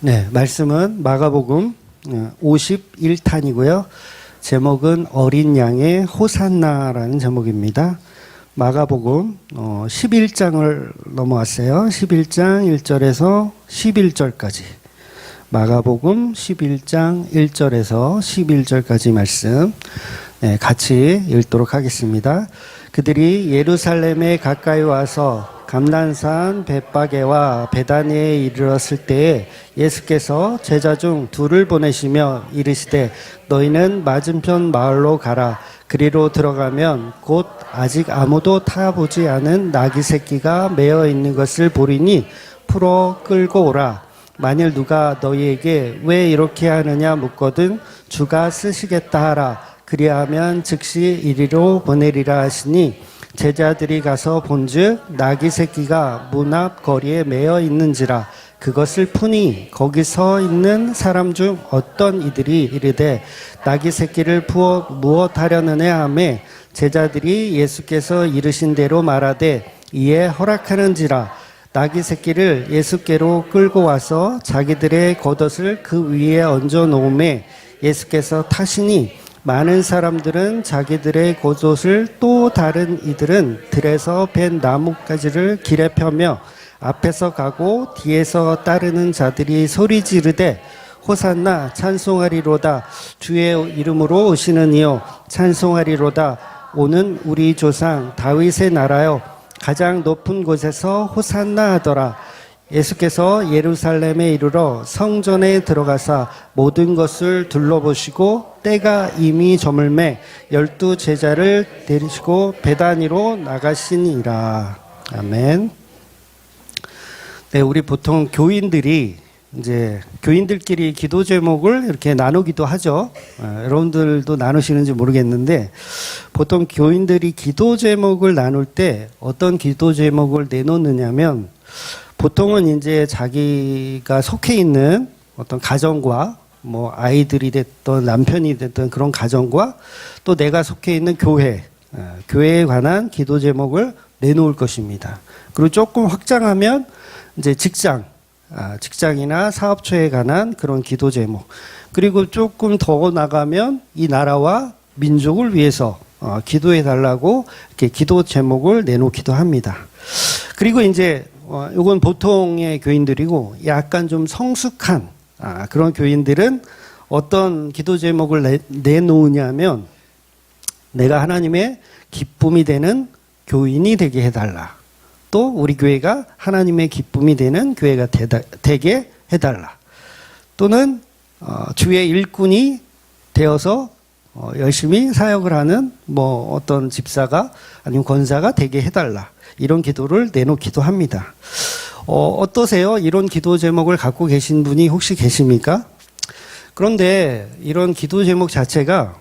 네, 말씀은 마가복음 51탄이고요. 제목은 어린 양의 호산나라는 제목입니다. 마가복음 11장을 넘어왔어요. 11장 1절에서 11절까지. 마가복음 11장 1절에서 11절까지 말씀 같이 읽도록 하겠습니다. 그들이 예루살렘에 가까이 와서 감난산 벳바게와 베다니에 이르렀을 때에 예수께서 제자 중 둘을 보내시며 이르시되 너희는 맞은편 마을로 가라. 그리로 들어가면 곧 아직 아무도 타보지 않은 나귀 새끼가 매어 있는 것을 보리니 풀어 끌고 오라. 만일 누가 너희에게 왜 이렇게 하느냐 묻거든 주가 쓰시겠다 하라. 그리하면 즉시 이리로 보내리라 하시니 제자들이 가서 본즉 나귀 새끼가 문 앞 거리에 매어 있는지라. 그것을 푸니 거기 서 있는 사람 중 어떤 이들이 이르되 나귀 새끼를 부어 무엇하려느냐 하매 제자들이 예수께서 이르신 대로 말하되 이에 허락하는지라. 나귀 새끼를 예수께로 끌고 와서 자기들의 겉옷을 그 위에 얹어 놓음에 예수께서 타시니 많은 사람들은 자기들의 겉옷을 또 다른 이들은 들에서 벤 나뭇가지를 길에 펴며 앞에서 가고 뒤에서 따르는 자들이 소리 지르되 호산나 찬송하리로다. 주의 이름으로 오시는 이여 찬송하리로다. 오는 우리 조상 다윗의 나라여 가장 높은 곳에서 호산나 하더라. 예수께서 예루살렘에 이르러 성전에 들어가사 모든 것을 둘러보시고 때가 이미 저물매 12 제자를 데리시고 베다니로 나가시니라. 아멘. 네, 우리 보통 교인들이 이제 교인들끼리 기도 제목을 이렇게 나누기도 하죠. 여러분들도 나누시는지 모르겠는데 보통 교인들이 기도 제목을 나눌 때 어떤 기도 제목을 내놓느냐면 보통은 이제 자기가 속해 있는 어떤 가정과 뭐 아이들이 됐던 남편이 됐던 그런 가정과 또 내가 속해 있는 교회에 관한 기도 제목을 내놓을 것입니다. 그리고 조금 확장하면 이제 직장이나 사업처에 관한 그런 기도 제목. 그리고 조금 더 나가면 이 나라와 민족을 위해서 기도해 달라고 이렇게 기도 제목을 내놓기도 합니다. 그리고 이제 이건 보통의 교인들이고 약간 좀 성숙한 그런 교인들은 어떤 기도 제목을 내놓으냐면 내가 하나님의 기쁨이 되는 교인이 되게 해달라. 또 우리 교회가 하나님의 기쁨이 되는 교회가 되게 해달라. 또는 주의 일꾼이 되어서 열심히 사역을 하는 뭐 어떤 집사가 아니면 권사가 되게 해달라. 이런 기도를 내놓기도 합니다. 어떠세요? 이런 기도 제목을 갖고 계신 분이 혹시 계십니까? 그런데 이런 기도 제목 자체가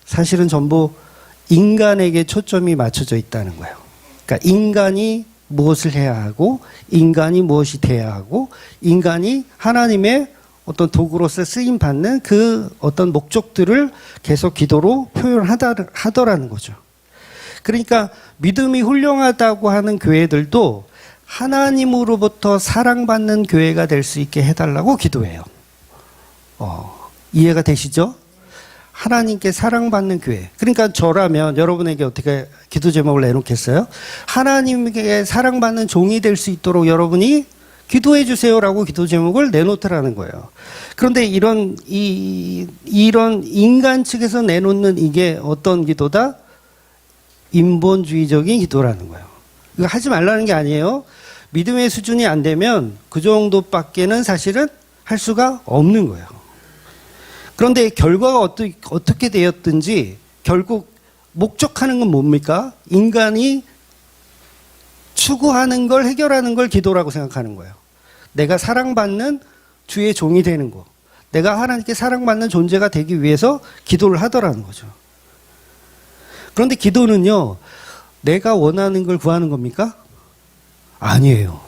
사실은 전부 인간에게 초점이 맞춰져 있다는 거예요. 그러니까 인간이 무엇을 해야 하고 인간이 무엇이 돼야 하고 인간이 하나님의 어떤 도구로서 쓰임 받는 그 어떤 목적들을 계속 기도로 표현하더라는 거죠. 그러니까 믿음이 훌륭하다고 하는 교회들도 하나님으로부터 사랑받는 교회가 될 수 있게 해달라고 기도해요. 이해가 되시죠? 하나님께 사랑받는 교회. 그러니까 저라면 여러분에게 어떻게 기도 제목을 내놓겠어요? 하나님께 사랑받는 종이 될 수 있도록 여러분이 기도해 주세요라고 기도 제목을 내놓더라는 거예요. 그런데 이런 인간 측에서 내놓는 이게 어떤 기도다? 인본주의적인 기도라는 거예요. 이거 하지 말라는 게 아니에요. 믿음의 수준이 안 되면 그 정도밖에는 사실은 할 수가 없는 거예요. 그런데 결과가 어떻게 되었든지 결국 목적하는 건 뭡니까? 인간이 추구하는 걸 해결하는 걸 기도라고 생각하는 거예요. 내가 사랑받는 주의 종이 되는 거. 내가 하나님께 사랑받는 존재가 되기 위해서 기도를 하더라는 거죠. 그런데 기도는요, 내가 원하는 걸 구하는 겁니까? 아니에요.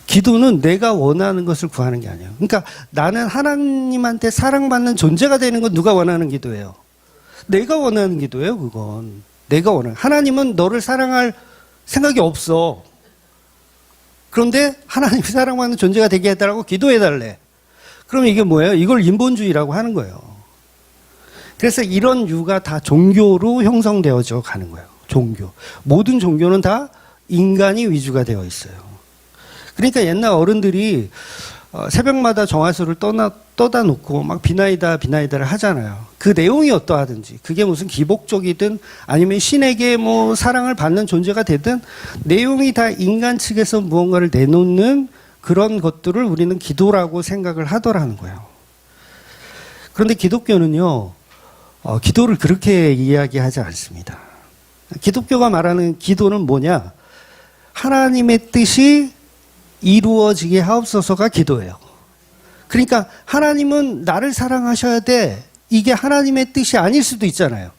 기도는 내가 원하는 것을 구하는 게 아니에요. 그러니까 나는 하나님한테 사랑받는 존재가 되는 건 누가 원하는 기도예요? 내가 원하는 기도예요, 그건. 내가 원하는. 하나님은 너를 사랑할 생각이 없어. 그런데 하나님이 사랑받는 존재가 되게 해달라고 기도해달래. 그럼 이게 뭐예요? 이걸 인본주의라고 하는 거예요. 그래서 이런 유가 다 종교로 형성되어져 가는 거예요. 종교. 모든 종교는 다 인간이 위주가 되어 있어요. 그러니까 옛날 어른들이 새벽마다 정화수를 떠다 놓고 막 비나이다를 하잖아요. 그 내용이 어떠하든지 그게 무슨 기복적이든 아니면 신에게 뭐 사랑을 받는 존재가 되든 내용이 다 인간 측에서 무언가를 내놓는 그런 것들을 우리는 기도라고 생각을 하더라는 거예요. 그런데 기독교는요, 기도를 그렇게 이야기하지 않습니다. 기독교가 말하는 기도는 뭐냐? 하나님의 뜻이 이루어지게 하옵소서가 기도예요. 그러니까 하나님은 나를 사랑하셔야 돼. 이게 하나님의 뜻이 아닐 수도 있잖아요.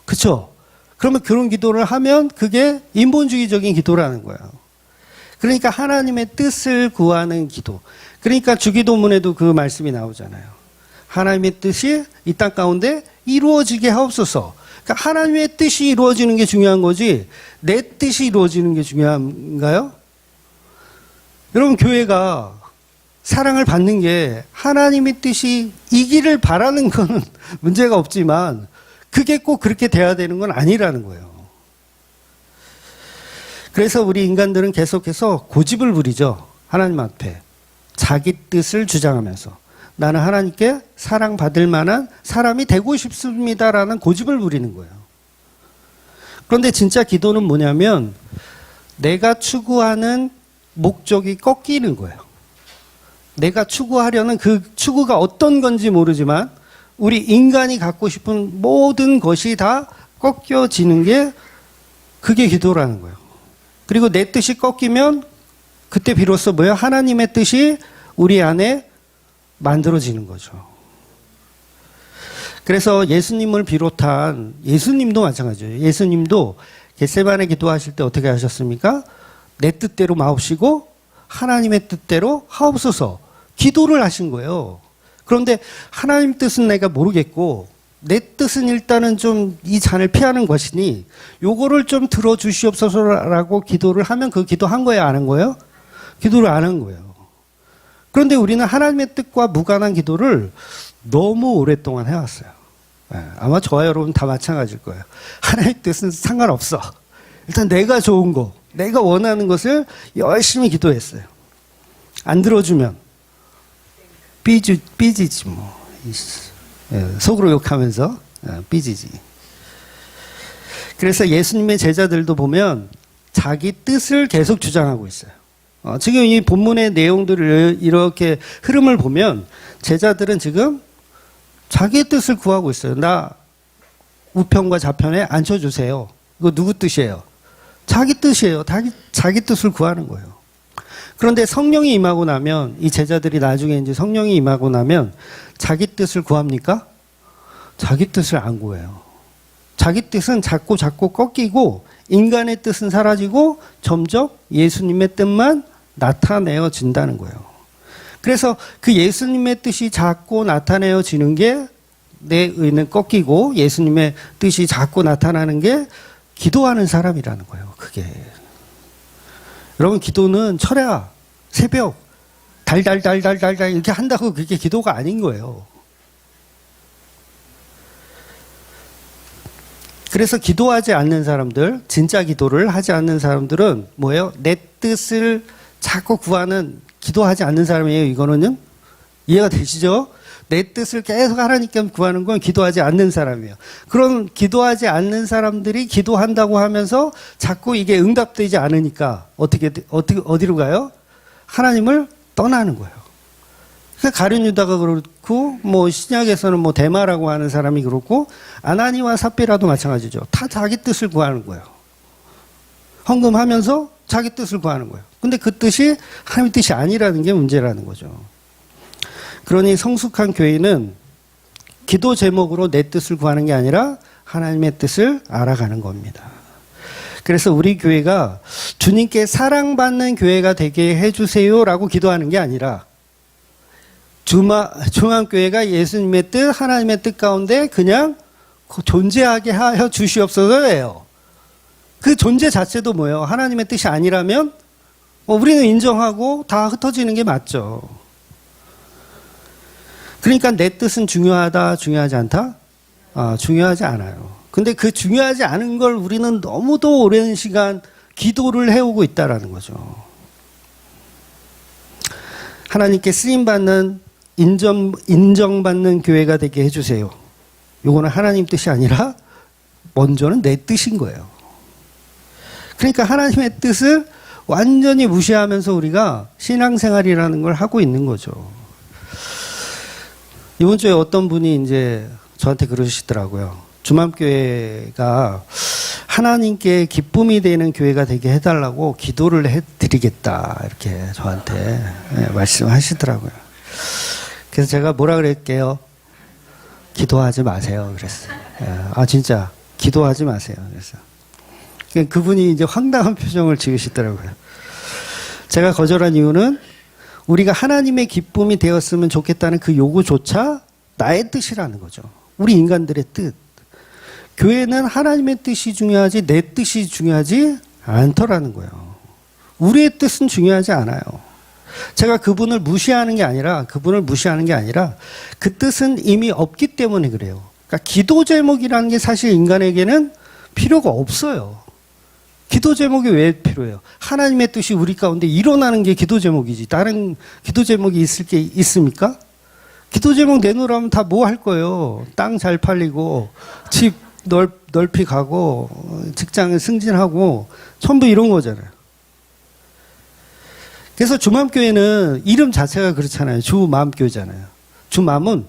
그렇죠? 그러면 그런 기도를 하면 그게 인본주의적인 기도라는 거예요. 그러니까 하나님의 뜻을 구하는 기도. 그러니까 주기도문에도 그 말씀이 나오잖아요. 하나님의 뜻이 이 땅 가운데 이루어지게 하옵소서. 그러니까 하나님의 뜻이 이루어지는 게 중요한 거지 내 뜻이 이루어지는 게 중요한가요? 여러분, 교회가 사랑을 받는 게 하나님의 뜻이 이기를 바라는 건 문제가 없지만 그게 꼭 그렇게 돼야 되는 건 아니라는 거예요. 그래서 우리 인간들은 계속해서 고집을 부리죠. 하나님 앞에. 자기 뜻을 주장하면서 나는 하나님께 사랑받을 만한 사람이 되고 싶습니다라는 고집을 부리는 거예요. 그런데 진짜 기도는 뭐냐면 내가 추구하는 목적이 꺾이는 거예요. 내가 추구하려는 그 추구가 어떤 건지 모르지만 우리 인간이 갖고 싶은 모든 것이 다 꺾여지는 게 그게 기도라는 거예요. 그리고 내 뜻이 꺾이면 그때 비로소 뭐예요? 하나님의 뜻이 우리 안에 만들어지는 거죠. 그래서 예수님을 비롯한 예수님도 마찬가지예요. 예수님도 겟세마네 기도하실 때 어떻게 하셨습니까? 내 뜻대로 마옵시고 하나님의 뜻대로 하옵소서 기도를 하신 거예요. 그런데 하나님 뜻은 내가 모르겠고 내 뜻은 일단은 좀 이 잔을 피하는 것이니 요거를 좀 들어주시옵소서라고 기도를 하면 그 기도한 거예요? 안 한 거예요? 기도를 안 한 거예요. 그런데 우리는 하나님의 뜻과 무관한 기도를 너무 오랫동안 해왔어요. 아마 저와 여러분 다 마찬가지일 거예요. 하나님의 뜻은 상관없어. 일단 내가 좋은 거, 내가 원하는 것을 열심히 기도했어요. 안 들어주면 삐지지 뭐. 속으로 욕하면서 삐지지. 그래서 예수님의 제자들도 보면 자기 뜻을 계속 주장하고 있어요. 지금 이 본문의 내용들을 이렇게 흐름을 보면 제자들은 지금 자기의 뜻을 구하고 있어요. 나 우편과 좌편에 앉혀주세요. 이거 누구 뜻이에요? 자기 뜻이에요. 자기 뜻을 구하는 거예요. 그런데 성령이 임하고 나면 이 제자들이 나중에 이제 성령이 임하고 나면 자기 뜻을 구합니까? 자기 뜻을 안 구해요. 자기 뜻은 자꾸 꺾이고 인간의 뜻은 사라지고 점점 예수님의 뜻만 나타내어진다는 거예요. 그래서 그 예수님의 뜻이 자꾸 나타내어지는 게 내 의는 꺾이고 예수님의 뜻이 자꾸 나타나는 게 기도하는 사람이라는 거예요. 그게. 여러분, 기도는 철야, 새벽, 달달달 이렇게 한다고 그게 기도가 아닌 거예요. 그래서 기도하지 않는 사람들, 진짜 기도를 하지 않는 사람들은 뭐예요? 내 뜻을 자꾸 구하는, 기도하지 않는 사람이에요. 이거는 이해가 되시죠? 내 뜻을 계속 하나님께 구하는 건 기도하지 않는 사람이에요. 그런 기도하지 않는 사람들이 기도한다고 하면서 자꾸 이게 응답되지 않으니까 어디로 가요? 하나님을 떠나는 거예요. 가룟 유다가 그렇고 뭐 신약에서는 뭐 데마라고 하는 사람이 그렇고 아나니와 삽비라도 마찬가지죠. 다 자기 뜻을 구하는 거예요. 헌금하면서 자기 뜻을 구하는 거예요. 근데 그 뜻이 하나님의 뜻이 아니라는 게 문제라는 거죠. 그러니 성숙한 교회는 기도 제목으로 내 뜻을 구하는 게 아니라 하나님의 뜻을 알아가는 겁니다. 그래서 우리 교회가 주님께 사랑받는 교회가 되게 해주세요라고 기도하는 게 아니라 중앙교회가 예수님의 뜻, 하나님의 뜻 가운데 그냥 존재하게 하여 주시옵소서예요. 그 존재 자체도 뭐예요? 하나님의 뜻이 아니라면 우리는 인정하고 다 흩어지는 게 맞죠. 그러니까 내 뜻은 중요하다, 중요하지 않다? 중요하지 않아요. 근데 그 중요하지 않은 걸 우리는 너무도 오랜 시간 기도를 해오고 있다라는 거죠. 하나님께 쓰임받는, 인정받는 교회가 되게 해주세요. 요거는 하나님 뜻이 아니라 먼저는 내 뜻인 거예요. 그러니까 하나님의 뜻을 완전히 무시하면서 우리가 신앙생활이라는 걸 하고 있는 거죠. 이번 주에 어떤 분이 이제 저한테 그러시더라고요. 주맘교회가 하나님께 기쁨이 되는 교회가 되게 해달라고 기도를 해드리겠다, 이렇게 저한테 말씀하시더라고요. 그래서 제가 뭐라 그랬게요? 기도하지 마세요. 그랬어요. 진짜 기도하지 마세요. 그래서 그분이 이제 황당한 표정을 지으시더라고요. 제가 거절한 이유는 우리가 하나님의 기쁨이 되었으면 좋겠다는 그 요구조차 나의 뜻이라는 거죠. 우리 인간들의 뜻. 교회는 하나님의 뜻이 중요하지 내 뜻이 중요하지 않더라는 거예요. 우리의 뜻은 중요하지 않아요. 제가 그분을 무시하는 게 아니라 그 뜻은 이미 없기 때문에 그래요. 그러니까 기도 제목이라는 게 사실 인간에게는 필요가 없어요. 기도 제목이 왜 필요해요? 하나님의 뜻이 우리 가운데 일어나는 게 기도 제목이지. 다른 기도 제목이 있을 게 있습니까? 기도 제목 내놓으라면 다 뭐 할 거예요? 땅 잘 팔리고, 집 넓이 가고, 직장을 승진하고, 전부 이런 거잖아요. 그래서 주맘교회는 이름 자체가 그렇잖아요. 주맘교회잖아요. 주맘은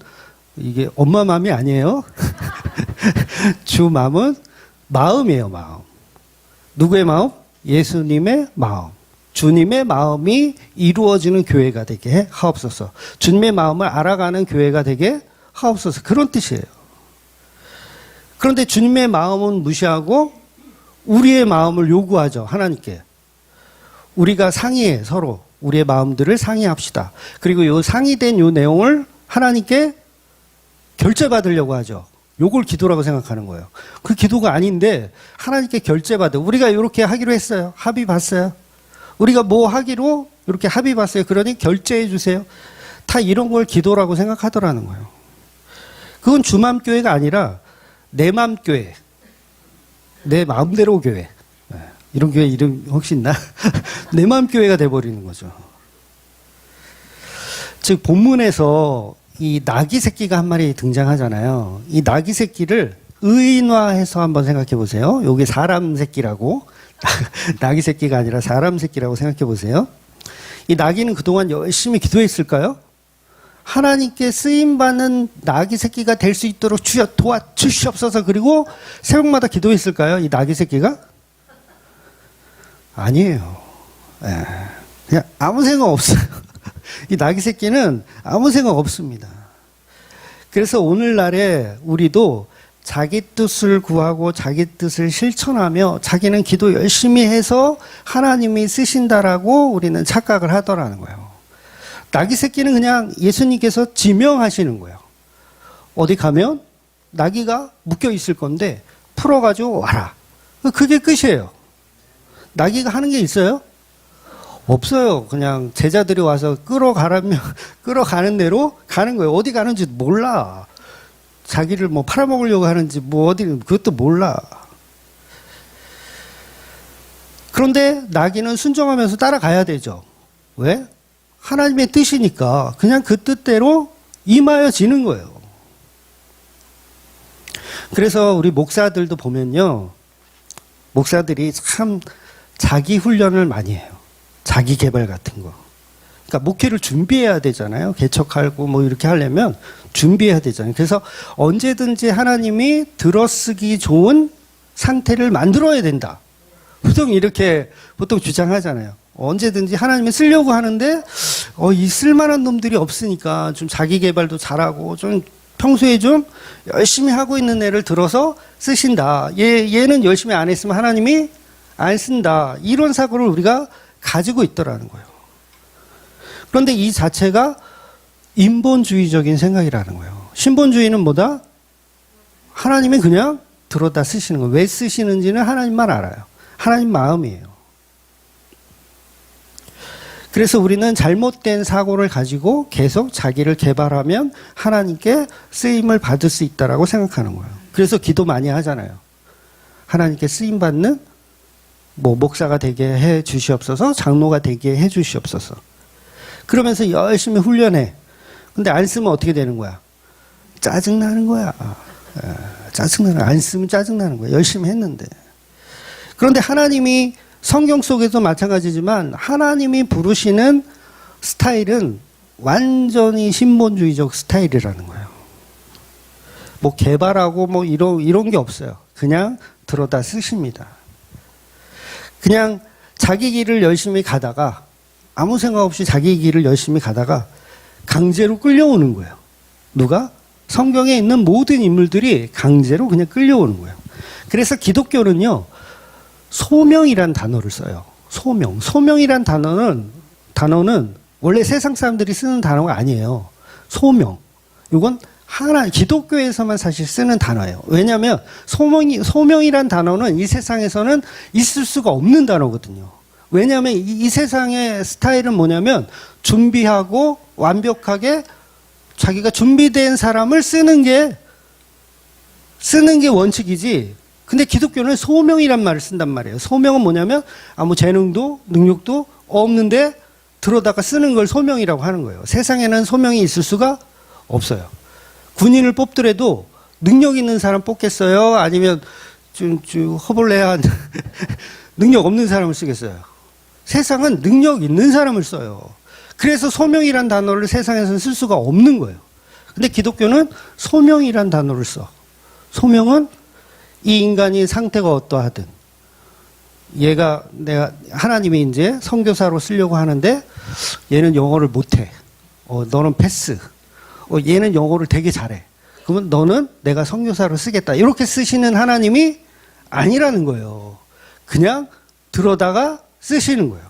이게 엄마 맘이 아니에요. 주맘은 마음이에요, 마음. 누구의 마음? 예수님의 마음. 주님의 마음이 이루어지는 교회가 되게 하옵소서. 주님의 마음을 알아가는 교회가 되게 하옵소서. 그런 뜻이에요. 그런데 주님의 마음은 무시하고 우리의 마음을 요구하죠. 하나님께. 우리가 상의해, 서로 우리의 마음들을 상의합시다. 그리고 요 상의된 요 내용을 하나님께 결제받으려고 하죠. 요걸 기도라고 생각하는 거예요. 그 기도가 아닌데 하나님께 결제받아. 우리가 이렇게 하기로 했어요. 합의 봤어요. 우리가 뭐 하기로 이렇게 합의 봤어요. 그러니 결제해 주세요. 다 이런 걸 기도라고 생각하더라는 거예요. 그건 주맘교회가 아니라 내 맘교회. 내 마음대로 교회. 이런 교회 이름 혹시 있나? 내 맘교회가 돼버리는 거죠. 즉 본문에서 이 나귀 새끼가 한 마리 등장하잖아요. 이 나귀 새끼를 의인화해서 한번 생각해 보세요. 여기 사람 새끼라고. 나귀 새끼가 아니라 사람 새끼라고 생각해 보세요. 이 나귀는 그동안 열심히 기도했을까요? 하나님께 쓰임받는 나귀 새끼가 될 수 있도록 주여 도와주시옵소서. 그리고 새벽마다 기도했을까요? 이 나귀 새끼가? 아니에요. 그냥 아무 생각 없어요. 이 나귀 새끼는 아무 생각 없습니다. 그래서 오늘날에 우리도 자기 뜻을 구하고 자기 뜻을 실천하며 자기는 기도 열심히 해서 하나님이 쓰신다라고 우리는 착각을 하더라는 거예요. 나귀 새끼는 그냥 예수님께서 지명하시는 거예요. 어디 가면 나귀가 묶여 있을 건데 풀어가지고 와라. 그게 끝이에요. 나귀가 하는 게 있어요? 없어요. 그냥 제자들이 와서 끌어가라면 끌어가는 대로 가는 거예요. 어디 가는지 몰라. 자기를 뭐 팔아먹으려고 하는지 뭐 어디 그것도 몰라. 그런데 나귀는 순종하면서 따라가야 되죠. 왜? 하나님의 뜻이니까 그냥 그 뜻대로 임하여지는 거예요. 그래서 우리 목사들도 보면요. 목사들이 참 자기 훈련을 많이 해요. 자기 개발 같은 거. 그러니까 목회를 준비해야 되잖아요. 개척하고 뭐 이렇게 하려면 준비해야 되잖아요. 그래서 언제든지 하나님이 들어쓰기 좋은 상태를 만들어야 된다. 보통 주장하잖아요. 언제든지 하나님이 쓰려고 하는데 이 쓸만한 놈들이 없으니까 좀 자기 개발도 잘하고 좀 평소에 좀 열심히 하고 있는 애를 들어서 쓰신다. 얘는 열심히 안 했으면 하나님이 안 쓴다. 이런 사고를 우리가 가지고 있더라는 거예요. 그런데 이 자체가 인본주의적인 생각이라는 거예요. 신본주의는 뭐다? 하나님이 그냥 들어다 쓰시는 거예요. 왜 쓰시는지는 하나님만 알아요. 하나님 마음이에요. 그래서 우리는 잘못된 사고를 가지고 계속 자기를 개발하면 하나님께 쓰임을 받을 수 있다라고 생각하는 거예요. 그래서 기도 많이 하잖아요. 하나님께 쓰임 받는 목사가 되게 해 주시옵소서, 장로가 되게 해 주시옵소서. 그러면서 열심히 훈련해. 근데 안 쓰면 어떻게 되는 거야? 짜증나는 거야. 안 쓰면 짜증나는 거야. 열심히 했는데. 그런데 하나님이 성경 속에도 마찬가지지만 하나님이 부르시는 스타일은 완전히 신본주의적 스타일이라는 거예요. 개발하고 이런 게 없어요. 그냥 들어다 쓰십니다. 그냥 자기 길을 열심히 가다가 아무 생각 없이 자기 길을 열심히 가다가 강제로 끌려오는 거예요. 누가? 성경에 있는 모든 인물들이 강제로 그냥 끌려오는 거예요. 그래서 기독교는요, 소명이란 단어를 써요. 소명이란 단어는 원래 세상 사람들이 쓰는 단어가 아니에요. 소명. 이건 기독교에서만 사실 쓰는 단어예요. 왜냐하면 소명이란 단어는 이 세상에서는 있을 수가 없는 단어거든요. 왜냐하면 이 세상의 스타일은 뭐냐면 준비하고 완벽하게 자기가 준비된 사람을 쓰는 게 원칙이지. 근데 기독교는 소명이란 말을 쓴단 말이에요. 소명은 뭐냐면 아무 재능도 능력도 없는데 들어다가 쓰는 걸 소명이라고 하는 거예요. 세상에는 소명이 있을 수가 없어요. 군인을 뽑더라도 능력 있는 사람 뽑겠어요? 아니면 좀 허벌레한 능력 없는 사람을 쓰겠어요? 세상은 능력 있는 사람을 써요. 그래서 소명이란 단어를 세상에서는 쓸 수가 없는 거예요. 근데 기독교는 소명이란 단어를 써. 소명은 이 인간이 상태가 어떠하든 하나님이 이제 선교사로 쓰려고 하는데 얘는 영어를 못해. 너는 패스. 얘는 영어를 되게 잘해. 그러면 너는 내가 선교사로 쓰겠다. 이렇게 쓰시는 하나님이 아니라는 거예요. 그냥 들어다가 쓰시는 거예요.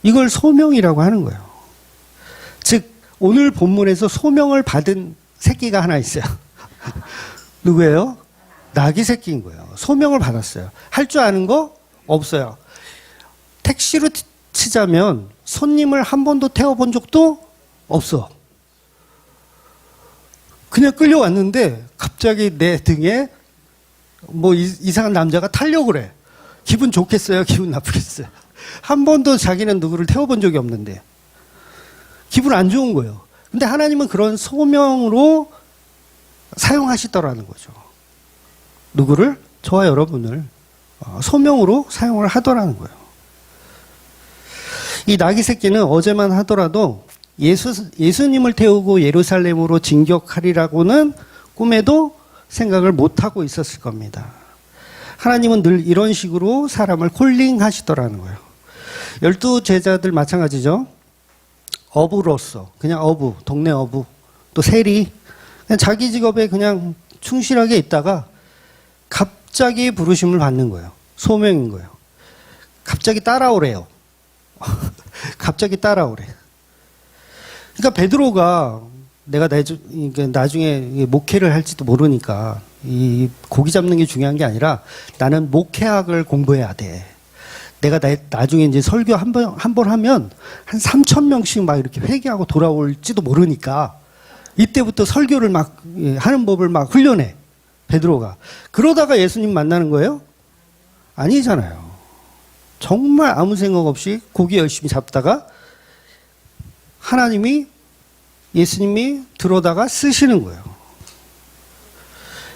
이걸 소명이라고 하는 거예요. 즉 오늘 본문에서 소명을 받은 새끼가 하나 있어요. 누구예요? 나귀 새끼인 거예요. 소명을 받았어요. 할 줄 아는 거 없어요. 택시로 치자면 손님을 한 번도 태워본 적도 없어. 그냥 끌려왔는데 갑자기 내 등에 이상한 남자가 타려고 그래. 기분 좋겠어요? 기분 나쁘겠어요? 한 번도 자기는 누구를 태워본 적이 없는데 기분 안 좋은 거예요. 근데 하나님은 그런 소명으로 사용하시더라는 거죠. 누구를? 저와 여러분을 소명으로 사용을 하더라는 거예요. 이 나귀 새끼는 어제만 하더라도 예수님을 태우고 예루살렘으로 진격하리라고는 꿈에도 생각을 못하고 있었을 겁니다. 하나님은 늘 이런 식으로 사람을 콜링하시더라는 거예요. 12 제자들 마찬가지죠. 어부로서 그냥 동네 어부, 또 세리, 그냥 자기 직업에 그냥 충실하게 있다가 갑자기 부르심을 받는 거예요. 소명인 거예요. 갑자기 따라오래요. 갑자기 따라오래. 그러니까 베드로가 내가 나중에 목회를 할지도 모르니까 이 고기 잡는 게 중요한 게 아니라 나는 목회학을 공부해야 돼. 내가 나중에 이제 설교 한 번 하면 한 3,000명씩 막 이렇게 회개하고 돌아올지도 모르니까 이때부터 설교를 막 하는 법을 막 훈련해. 베드로가. 그러다가 예수님 만나는 거예요? 아니잖아요. 정말 아무 생각 없이 고기 열심히 잡다가 예수님이 들어다가 쓰시는 거예요.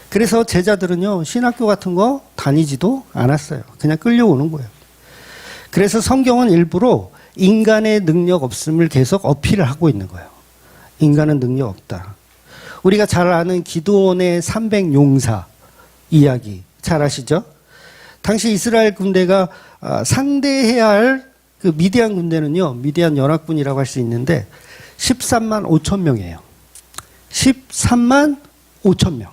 그래서 제자들은요, 신학교 같은 거 다니지도 않았어요. 그냥 끌려오는 거예요. 그래서 성경은 일부러 인간의 능력 없음을 계속 어필을 하고 있는 거예요. 인간은 능력 없다. 우리가 잘 아는 기드온의 300용사 이야기 잘 아시죠? 당시 이스라엘 군대가 상대해야 할 그 미디안 군대는요, 미디안 연합군이라고 할 수 있는데 13만 5천 명이에요. 13만 5천 명.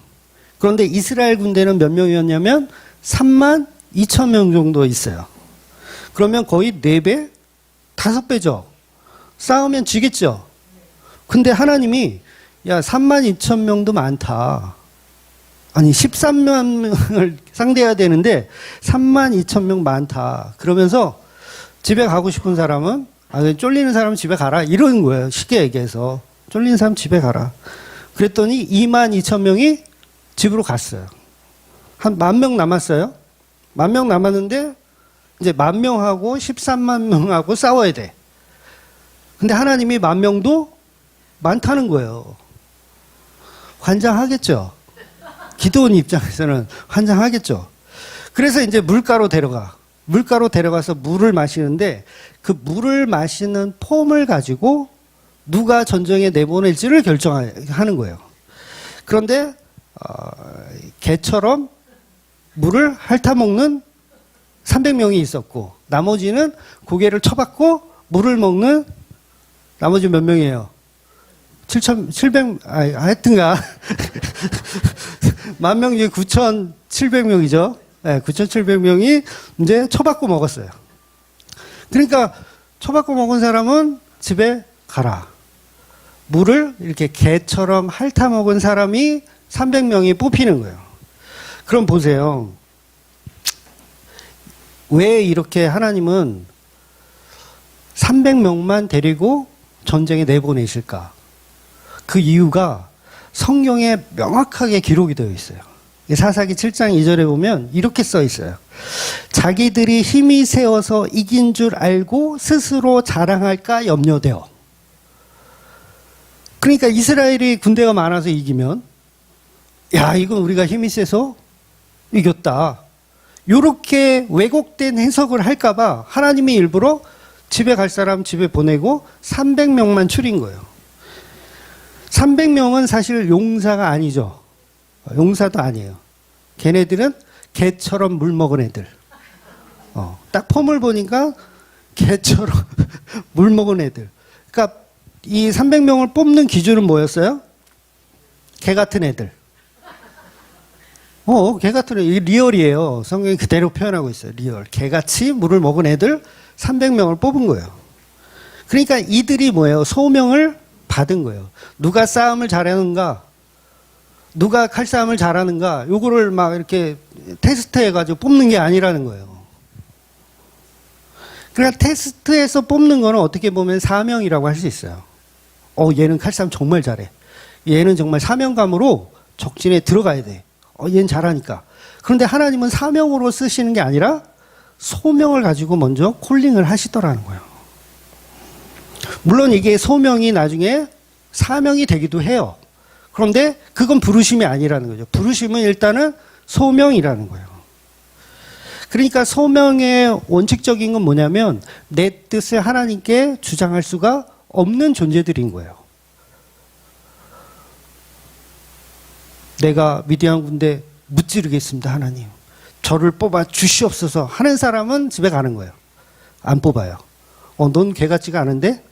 그런데 이스라엘 군대는 몇 명이었냐면 3만 2천 명 정도 있어요. 그러면 거의 4배? 5배죠. 싸우면 지겠죠. 근데 하나님이 3만 2천 명도 많다. 아니 13만 명을 상대해야 되는데 3만 2천 명 많다. 그러면서 집에 가고 싶은 사람은 쫄리는 사람 집에 가라. 이런 거예요. 쉽게 얘기해서. 쫄리는 사람 집에 가라. 그랬더니 22,000명이 집으로 갔어요. 한 10,000명 남았어요. 10,000명 남았는데 이제 10,000명하고 13만 명하고 싸워야 돼. 근데 하나님이 10,000명도 많다는 거예요. 환장하겠죠. 기도원 입장에서는 환장하겠죠. 그래서 이제 물가로 데려가서 물을 마시는데 그 물을 마시는 폼을 가지고 누가 전쟁에 내보낼지를 결정하는 거예요. 그런데 개처럼 물을 핥아먹는 300명이 있었고 나머지는 고개를 쳐박고 물을 먹는 나머지 몇 명이에요? 7,700, 하여튼가 10,000명 중에 9,700명이죠. 네, 9,700명이 이제 쳐박고 먹었어요. 그러니까 쳐박고 먹은 사람은 집에 가라. 물을 이렇게 개처럼 핥아먹은 사람이 300명이 뽑히는 거예요. 그럼 보세요. 왜 이렇게 하나님은 300명만 데리고 전쟁에 내보내실까? 그 이유가 성경에 명확하게 기록이 되어 있어요. 사사기 7장 2절에 보면 이렇게 써 있어요. 자기들이 힘이 세워서 이긴 줄 알고 스스로 자랑할까 염려되어. 그러니까 이스라엘이 군대가 많아서 이기면 야, 이건 우리가 힘이 세서 이겼다. 이렇게 왜곡된 해석을 할까봐 하나님이 일부러 집에 갈 사람 집에 보내고 300명만 추린 거예요. 300명은 사실 용사가 아니죠. 용사도 아니에요. 걔네들은 개처럼 물 먹은 애들. 딱 폼을 보니까 개처럼 물 먹은 애들. 그러니까 이 300명을 뽑는 기준은 뭐였어요? 개 같은 애들. 개 같은 애들. 리얼이에요. 성경이 그대로 표현하고 있어요. 리얼. 개같이 물을 먹은 애들 300명을 뽑은 거예요. 그러니까 이들이 뭐예요? 소명을 받은 거예요. 누가 싸움을 잘하는가? 누가 칼싸움을 잘하는가? 요거를 막 이렇게 테스트해가지고 뽑는 게 아니라는 거예요. 그러니까 테스트에서 뽑는 거는 어떻게 보면 사명이라고 할 수 있어요. 얘는 칼싸움 정말 잘해. 얘는 정말 사명감으로 적진에 들어가야 돼. 얘는 잘하니까. 그런데 하나님은 사명으로 쓰시는 게 아니라 소명을 가지고 먼저 콜링을 하시더라는 거예요. 물론 이게 소명이 나중에 사명이 되기도 해요. 그런데 그건 부르심이 아니라는 거죠. 부르심은 일단은 소명이라는 거예요. 그러니까 소명의 원칙적인 건 뭐냐면 내 뜻을 하나님께 주장할 수가 없는 존재들인 거예요. 내가 미디안 군대 무찌르겠습니다, 하나님. 저를 뽑아 주시옵소서 하는 사람은 집에 가는 거예요. 안 뽑아요. 넌 개 같지가 않은데?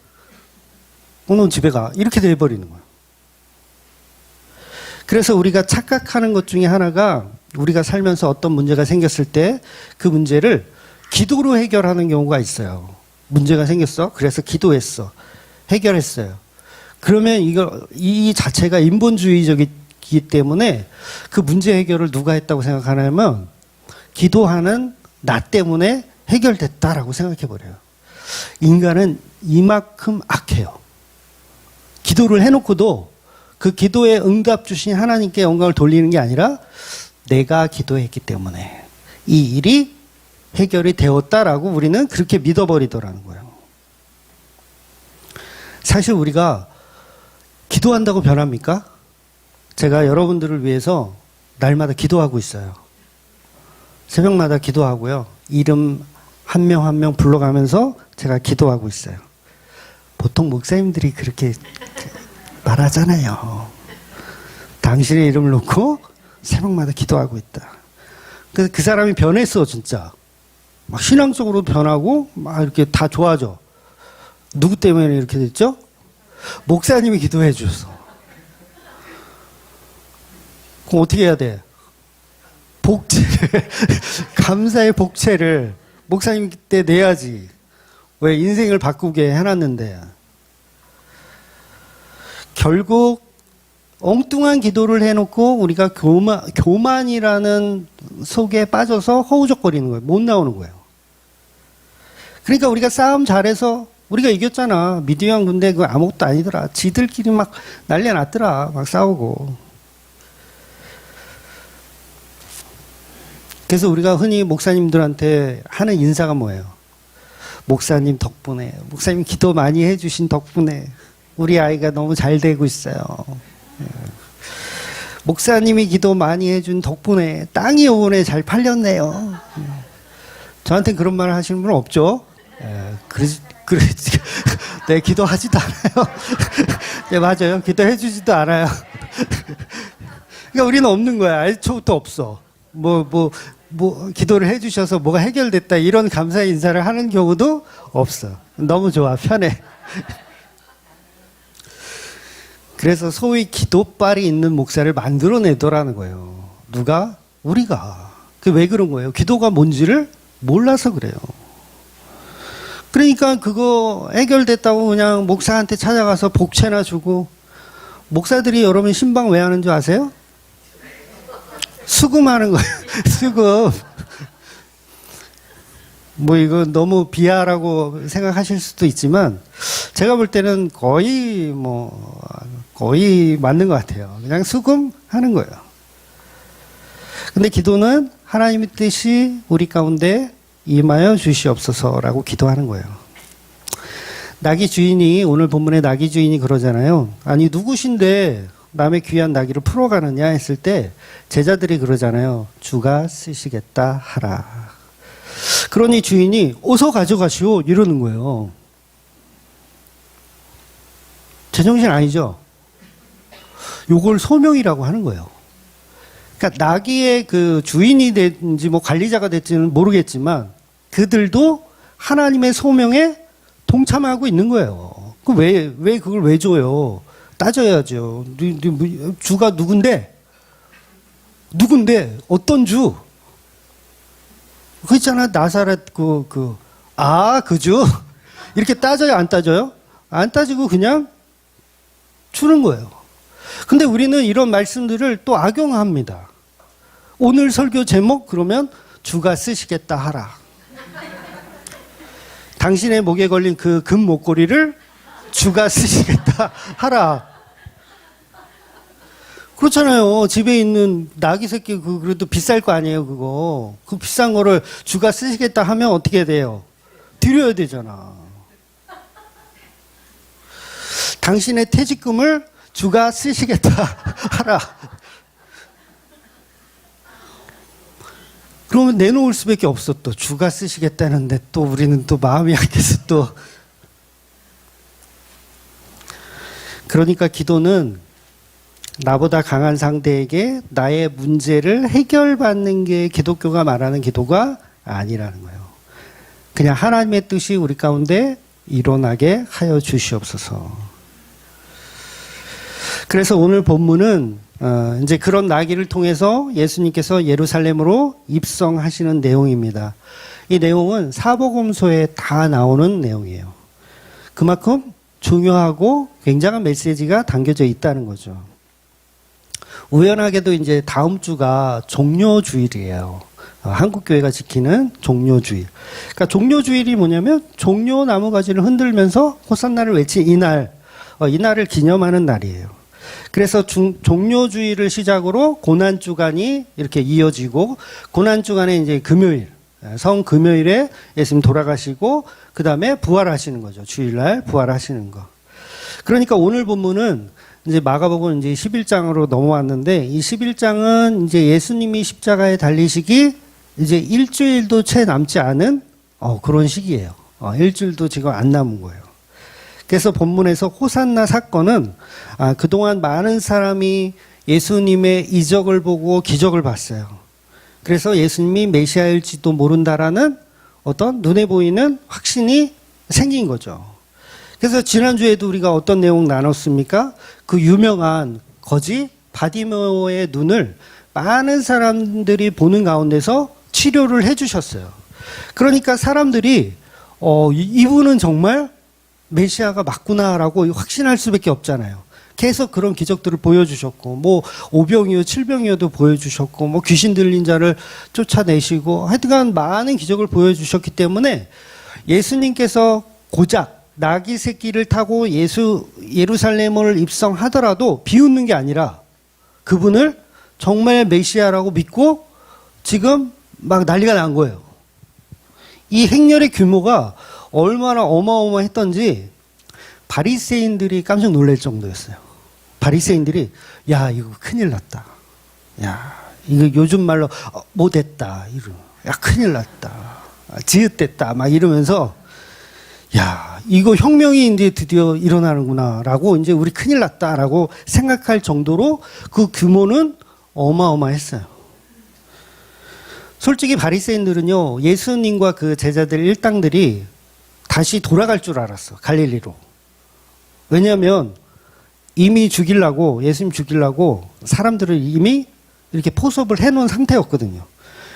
넌 집에 가. 이렇게 돼버리는 거예요. 그래서 우리가 착각하는 것 중에 하나가 우리가 살면서 어떤 문제가 생겼을 때 그 문제를 기도로 해결하는 경우가 있어요. 문제가 생겼어. 그래서 기도했어. 해결했어요. 그러면 이 자체가 인본주의적이기 때문에 그 문제 해결을 누가 했다고 생각하냐면 기도하는 나 때문에 해결됐다라고 생각해버려요. 인간은 이만큼 악해요. 기도를 해놓고도 그 기도에 응답 주신 하나님께 영광을 돌리는 게 아니라 내가 기도했기 때문에 이 일이 해결이 되었다라고 우리는 그렇게 믿어버리더라는 거예요. 사실 우리가 기도한다고 변합니까? 제가 여러분들을 위해서 날마다 기도하고 있어요. 새벽마다 기도하고요. 이름 한 명 한 명 불러가면서 제가 기도하고 있어요. 보통 목사님들이 그렇게 말하잖아요. 당신의 이름을 놓고 새벽마다 기도하고 있다. 그래서 그 사람이 변했어, 진짜. 막 신앙적으로 변하고 막 이렇게 다 좋아져. 누구 때문에 이렇게 됐죠? 목사님이 기도해 주셔서. 그럼 어떻게 해야 돼? 복채를 감사의 복채를 목사님 때 내야지. 왜 인생을 바꾸게 해놨는데. 결국 엉뚱한 기도를 해놓고 우리가 교만이라는 속에 빠져서 허우적거리는 거예요. 못 나오는 거예요. 그러니까 우리가 싸움 잘해서 우리가 이겼잖아. 미디안 군대 그 아무것도 아니더라. 지들끼리 막 난리 났더라. 막 싸우고. 그래서 우리가 흔히 목사님들한테 하는 인사가 뭐예요? 목사님 덕분에, 목사님 기도 많이 해주신 덕분에 우리 아이가 너무 잘 되고 있어요. 목사님이 기도 많이 해준 덕분에 땅이 요번에 잘 팔렸네요. 저한테 그런 말을 하시는 분은 없죠? 네, 기도하지도 않아요. 네, 맞아요. 기도해주지도 않아요. 그러니까 우리는 없는 거야. 애초부터 없어. 기도를 해주셔서 뭐가 해결됐다. 이런 감사의 인사를 하는 경우도 없어. 너무 좋아. 편해. 그래서 소위 기도빨이 있는 목사를 만들어내더라는 거예요. 누가? 우리가. 왜 그런 거예요? 기도가 뭔지를 몰라서 그래요. 그러니까 그거 해결됐다고 그냥 목사한테 찾아가서 복채나 주고, 목사들이 여러분 신방 왜 하는 줄 아세요? 수금하는 거예요. 수금. 이거 너무 비하라고 생각하실 수도 있지만, 제가 볼 때는 거의 맞는 것 같아요. 그냥 수금하는 거예요. 근데 기도는 하나님의 뜻이 우리 가운데 임하여 주시옵소서라고 기도하는 거예요. 나귀 주인이, 오늘 본문의 나귀 주인이 그러잖아요. 아니, 누구신데 남의 귀한 나귀를 풀어가느냐 했을 때 제자들이 그러잖아요. 주가 쓰시겠다 하라. 그러니 주인이 어서 가져가시오 이러는 거예요. 제정신 아니죠? 요걸 소명이라고 하는 거예요. 그러니까 나귀의 그 주인이 됐는지 관리자가 됐지는 모르겠지만 그들도 하나님의 소명에 동참하고 있는 거예요. 왜 그걸 왜 줘요? 따져야죠. 주가 누군데? 어떤 주? 그 있잖아. 나사렛 그 주? 이렇게 따져요? 안 따져요? 안 따지고 그냥 주는 거예요. 근데 우리는 이런 말씀들을 또 악용합니다. 오늘 설교 제목 그러면 주가 쓰시겠다 하라. 당신의 목에 걸린 그 금 목걸이를 주가 쓰시겠다 하라. 그렇잖아요. 집에 있는 나귀 새끼 그래도 비쌀 거 아니에요, 그거. 그 비싼 거를 주가 쓰시겠다 하면 어떻게 돼요? 드려야 되잖아. 당신의 퇴직금을 주가 쓰시겠다 하라. 그러면 내놓을 수밖에 없어. 또 주가 쓰시겠다는데 또 우리는 또 마음이 약해서 또. 그러니까 기도는 나보다 강한 상대에게 나의 문제를 해결받는 게 기독교가 말하는 기도가 아니라는 거예요. 그냥 하나님의 뜻이 우리 가운데 일어나게 하여 주시옵소서. 그래서 오늘 본문은 이제 그런 나귀를 통해서 예수님께서 예루살렘으로 입성하시는 내용입니다. 이 내용은 사복음서에 다 나오는 내용이에요. 그만큼 중요하고 굉장한 메시지가 담겨져 있다는 거죠. 우연하게도 이제 다음 주가 종료주일이에요. 한국교회가 지키는 종료주일. 그러니까 종료주일이 뭐냐면 종료 나무가지를 흔들면서 호산나를 외친 이날을 기념하는 날이에요. 그래서 종료주일을 시작으로 고난주간이 이렇게 이어지고, 고난주간에 이제 금요일, 성금요일에 예수님 돌아가시고, 그 다음에 부활하시는 거죠. 주일날 부활하시는 거. 그러니까 오늘 본문은 이제 마가복음 이제 11장으로 넘어왔는데, 이 11장은 이제 예수님이 십자가에 달리시기 이제 일주일도 채 남지 않은 그런 시기예요. 일주일도 지금 안 남은 거예요. 그래서 본문에서 호산나 사건은 그동안 많은 사람이 예수님의 이적을 보고 기적을 봤어요. 그래서 예수님이 메시아일지도 모른다라는 어떤 눈에 보이는 확신이 생긴 거죠. 그래서 지난주에도 우리가 어떤 내용 나눴습니까? 그 유명한 거지 바디메오의 눈을 많은 사람들이 보는 가운데서 치료를 해주셨어요. 그러니까 사람들이 이분은 정말 메시아가 맞구나라고 확신할 수밖에 없잖아요. 계속 그런 기적들을 보여주셨고, 오병이어, 칠병이어도 보여주셨고, 귀신 들린 자를 쫓아내시고, 하여튼간 많은 기적을 보여주셨기 때문에 예수님께서 고작 나귀 새끼를 타고 예루살렘을 입성하더라도 비웃는 게 아니라 그분을 정말 메시아라고 믿고 지금 막 난리가 난 거예요. 이 행렬의 규모가 얼마나 어마어마했던지 바리새인들이 깜짝 놀랄 정도였어요. 바리새인들이 야 이거 큰일 났다. 야 이거 요즘 말로 못했다. 야 큰일 났다. 지읒됐다. 막 이러면서 야 이거 혁명이 이제 드디어 일어나는구나라고 이제 우리 큰일 났다라고 생각할 정도로 그 규모는 어마어마했어요. 솔직히 바리새인들은요 예수님과 그 제자들 일당들이 다시 돌아갈 줄 알았어. 갈릴리로. 왜냐하면 이미 예수님 죽이려고 사람들을 이미 이렇게 포섭을 해놓은 상태였거든요.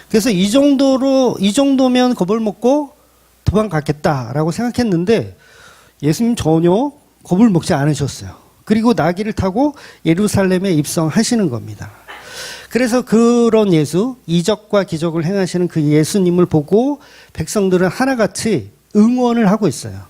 그래서 이 정도면 겁을 먹고 도망갔겠다라고 생각했는데 예수님 전혀 겁을 먹지 않으셨어요. 그리고 나귀를 타고 예루살렘에 입성하시는 겁니다. 그래서 그런 이적과 기적을 행하시는 그 예수님을 보고 백성들은 하나같이 응원을 하고 있어요.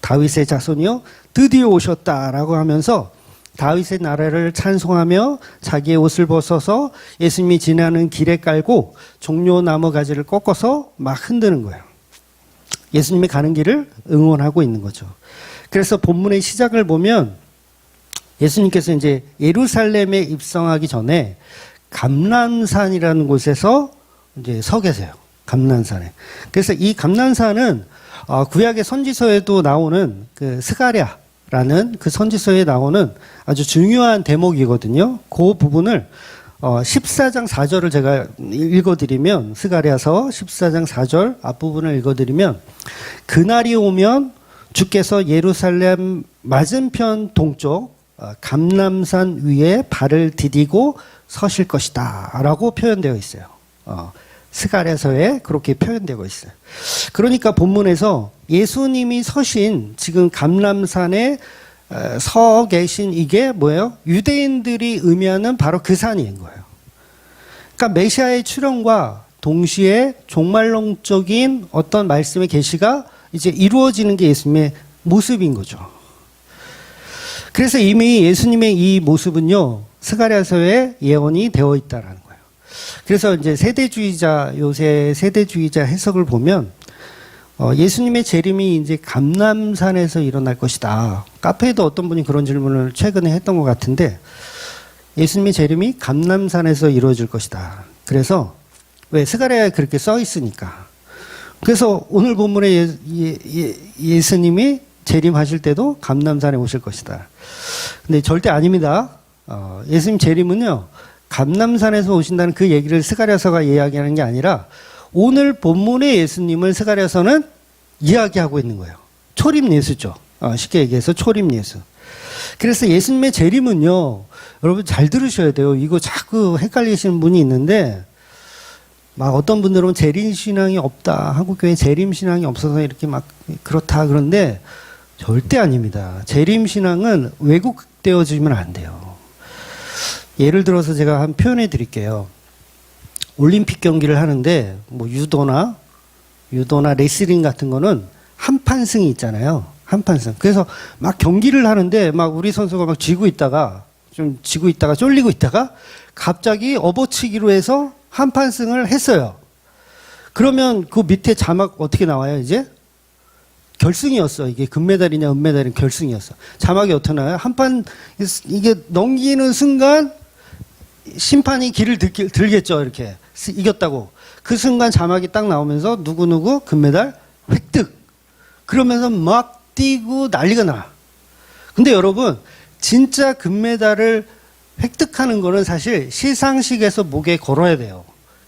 다윗의 자손이요 드디어 오셨다라고 하면서 다윗의 나라를 찬송하며 자기의 옷을 벗어서 예수님이 지나는 길에 깔고 종려나무 가지를 꺾어서 막 흔드는 거예요. 예수님이 가는 길을 응원하고 있는 거죠. 그래서 본문의 시작을 보면 예수님께서 이제 예루살렘에 입성하기 전에 감람산이라는 곳에서 이제 서 계세요. 감람산에. 그래서 이 감람산은 구약의 선지서에도 나오는 그 스가랴라는 그 선지서에 나오는 아주 중요한 대목이거든요. 그 부분을 14장 4절을 제가 읽어드리면 스가랴서 14장 4절 앞부분을 읽어드리면 그날이 오면 주께서 예루살렘 맞은편 동쪽 감람산 위에 발을 디디고 서실 것이다 라고 표현되어 있어요. 스가랴서에 그렇게 표현되고 있어요. 그러니까 본문에서 예수님이 서신 지금 감람산에 서 계신 이게 뭐예요? 유대인들이 의미하는 바로 그 산인 거예요. 그러니까 메시아의 출현과 동시에 종말론적인 어떤 말씀의 계시가 이제 이루어지는 게 예수님의 모습인 거죠. 그래서 이미 예수님의 이 모습은요, 스가랴서에 예언이 되어 있다라는 거예요. 그래서 이제 요새 세대주의자 해석을 보면 예수님의 재림이 이제 감람산에서 일어날 것이다. 카페에도 어떤 분이 그런 질문을 최근에 했던 것 같은데 예수님의 재림이 감람산에서 이루어질 것이다. 그래서 왜 스가랴에 그렇게 써 있으니까. 그래서 오늘 본문에 예수님이 재림하실 때도 감람산에 오실 것이다. 근데 절대 아닙니다. 예수님 재림은요 감람산에서 오신다는 그 얘기를 스가랴서가 이야기하는 게 아니라 오늘 본문의 예수님을 스가랴서는 이야기하고 있는 거예요. 초림 예수죠. 쉽게 얘기해서 초림 예수. 그래서 예수님의 재림은요, 여러분 잘 들으셔야 돼요. 이거 자꾸 헷갈리시는 분이 있는데, 막 어떤 분들은 재림 신앙이 없다. 한국교회 재림 신앙이 없어서 이렇게 막 그렇다 그런데 절대 아닙니다. 재림 신앙은 왜곡되어지면 안 돼요. 예를 들어서 제가 한 표현해 드릴게요. 올림픽 경기를 하는데 뭐 유도나 레슬링 같은 거는 한판승이 있잖아요. 한판승. 그래서 막 경기를 하는데 막 우리 선수가 막 지고 있다가 쫄리고 있다가 갑자기 업어치기로 해서 한판승을 했어요. 그러면 그 밑에 자막 어떻게 나와요, 이제? 결승이었어. 이게 금메달이냐 은메달이냐 결승이었어. 자막이 어떻게 나와요? 이게 넘기는 순간 심판이 길을 들겠죠. 이렇게 이겼다고. 그 순간 자막이 딱 나오면서 누구누구 금메달 획득. 그러면서 막 뛰고 난리가 나. 근데 여러분 진짜 금메달을 획득하는 거는 사실 시상식에서 목에 걸어야 돼요.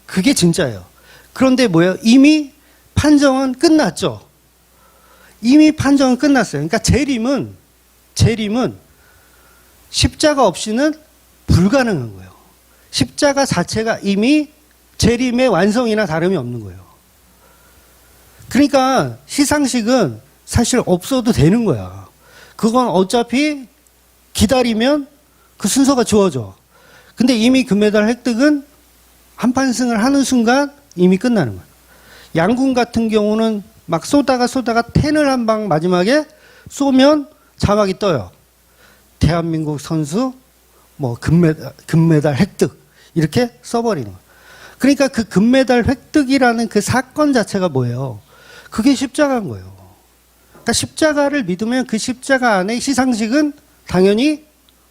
그게 진짜예요. 그런데 뭐예요? 이미 판정은 끝났죠. 이미 판정은 끝났어요. 그러니까 재림은 십자가 없이는 불가능한 거예요. 십자가 자체가 이미 재림의 완성이나 다름이 없는 거예요. 그러니까 시상식은 사실 없어도 되는 거야. 그건 어차피 기다리면 그 순서가 주어져. 근데 이미 금메달 획득은 한판승을 하는 순간 이미 끝나는 거예요. 양궁 같은 경우는 막 쏘다가 텐을 한 방 마지막에 쏘면 자막이 떠요. 대한민국 선수 뭐 금메달 획득 이렇게 써버리는 거예요. 그러니까 그 금메달 획득이라는 그 사건 자체가 뭐예요? 그게 십자가인 거예요. 그러니까 십자가를 믿으면 그 십자가 안에 시상식은 당연히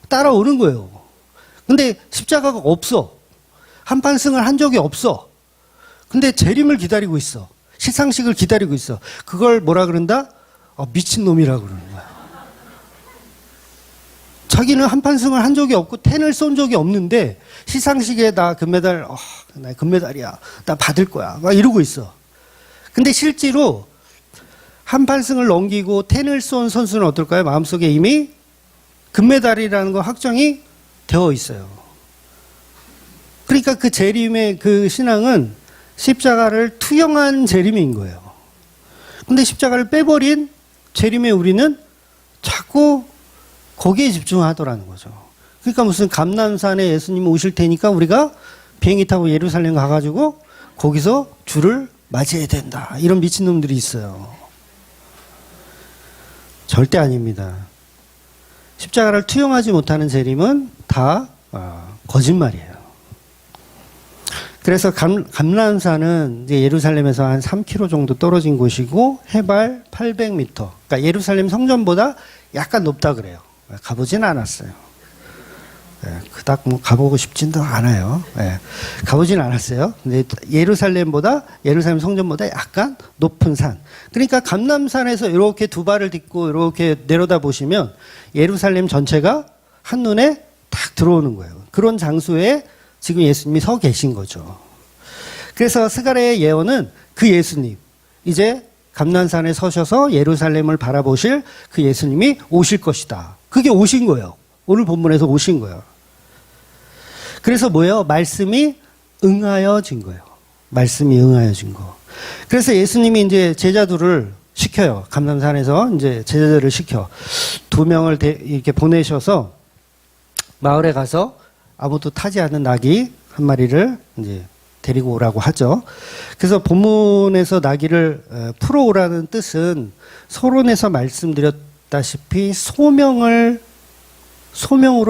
따라오는 거예요. 근데 십자가가 없어. 한판승을 한 적이 없어. 근데 재림을 기다리고 있어. 시상식을 기다리고 있어. 그걸 뭐라 그런다? 미친놈이라고 그러는 거야. 자기는 한판승을 한 적이 없고 텐을 쏜 적이 없는데 시상식에 나 금메달, 나 금메달이야. 나 받을 거야. 막 이러고 있어. 근데 실제로 한판승을 넘기고 텐을 쏜 선수는 어떨까요? 마음속에 이미 금메달이라는 거 확정이 되어 있어요. 그러니까 그 재림의 그 신앙은 십자가를 투영한 재림인 거예요. 근데 십자가를 빼버린 재림의 우리는 자꾸 거기에 집중하더라는 거죠. 그러니까 무슨 감람산에 예수님 오실 테니까 우리가 비행기 타고 예루살렘 가가지고 거기서 주를 맞이해야 된다. 이런 미친놈들이 있어요. 절대 아닙니다. 십자가를 투영하지 못하는 재림은 다 거짓말이에요. 그래서 감람산은 이제 예루살렘에서 한 3km 정도 떨어진 곳이고 해발 800m. 그러니까 예루살렘 성전보다 약간 높다 그래요. 가보진 않았어요. 그닥 뭐 가보고 싶지도 않아요. 가보진 않았어요. 근데 예루살렘 성전보다 약간 높은 산. 그러니까 감람산에서 이렇게 두 발을 딛고 이렇게 내려다 보시면 예루살렘 전체가 한눈에 딱 들어오는 거예요. 그런 장소에 지금 예수님이 서 계신 거죠. 그래서 스가랴의 예언은 그 예수님, 이제 감람산에 서셔서 예루살렘을 바라보실 그 예수님이 오실 것이다. 그게 오신 거예요. 오늘 본문에서 오신 거예요. 그래서 뭐예요? 말씀이 응하여진 거예요. 말씀이 응하여진 거. 그래서 예수님이 이제 제자들을 시켜요. 감람산에서 이제 제자들을 시켜. 2명을 이렇게 보내셔서 마을에 가서 아무도 타지 않은 나귀 한 마리를 이제 데리고 오라고 하죠. 그래서 본문에서 나귀를 풀어오라는 뜻은 서론에서 말씀드렸다시피 소명으로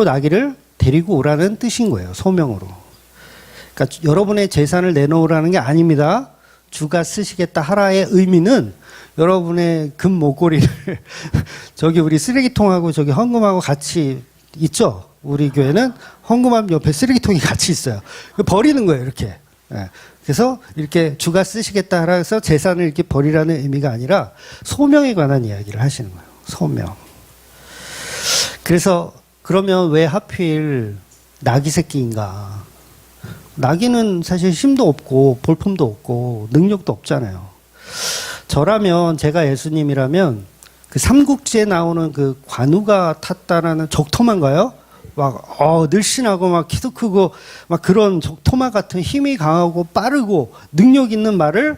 나귀를 데리고 오라는 뜻인 거예요. 소명으로. 그러니까 여러분의 재산을 내놓으라는 게 아닙니다. 주가 쓰시겠다 하라의 의미는 여러분의 금 목걸이를 저기 우리 쓰레기통하고 저기 헌금하고 같이 있죠. 우리 교회는 헌금함 옆에 쓰레기통이 같이 있어요. 버리는 거예요, 이렇게. 그래서 이렇게 주가 쓰시겠다 하라 해서 재산을 이렇게 버리라는 의미가 아니라 소명에 관한 이야기를 하시는 거예요. 소명. 그래서 그러면 왜 하필 나귀 새끼인가? 나귀는 사실 힘도 없고 볼품도 없고 능력도 없잖아요. 저라면, 제가 예수님이라면 그 삼국지에 나오는 그 관우가 탔다라는 적토마인가요? 막 늘씬하고 막 키도 크고 막 그런 적토마 같은 힘이 강하고 빠르고 능력 있는 말을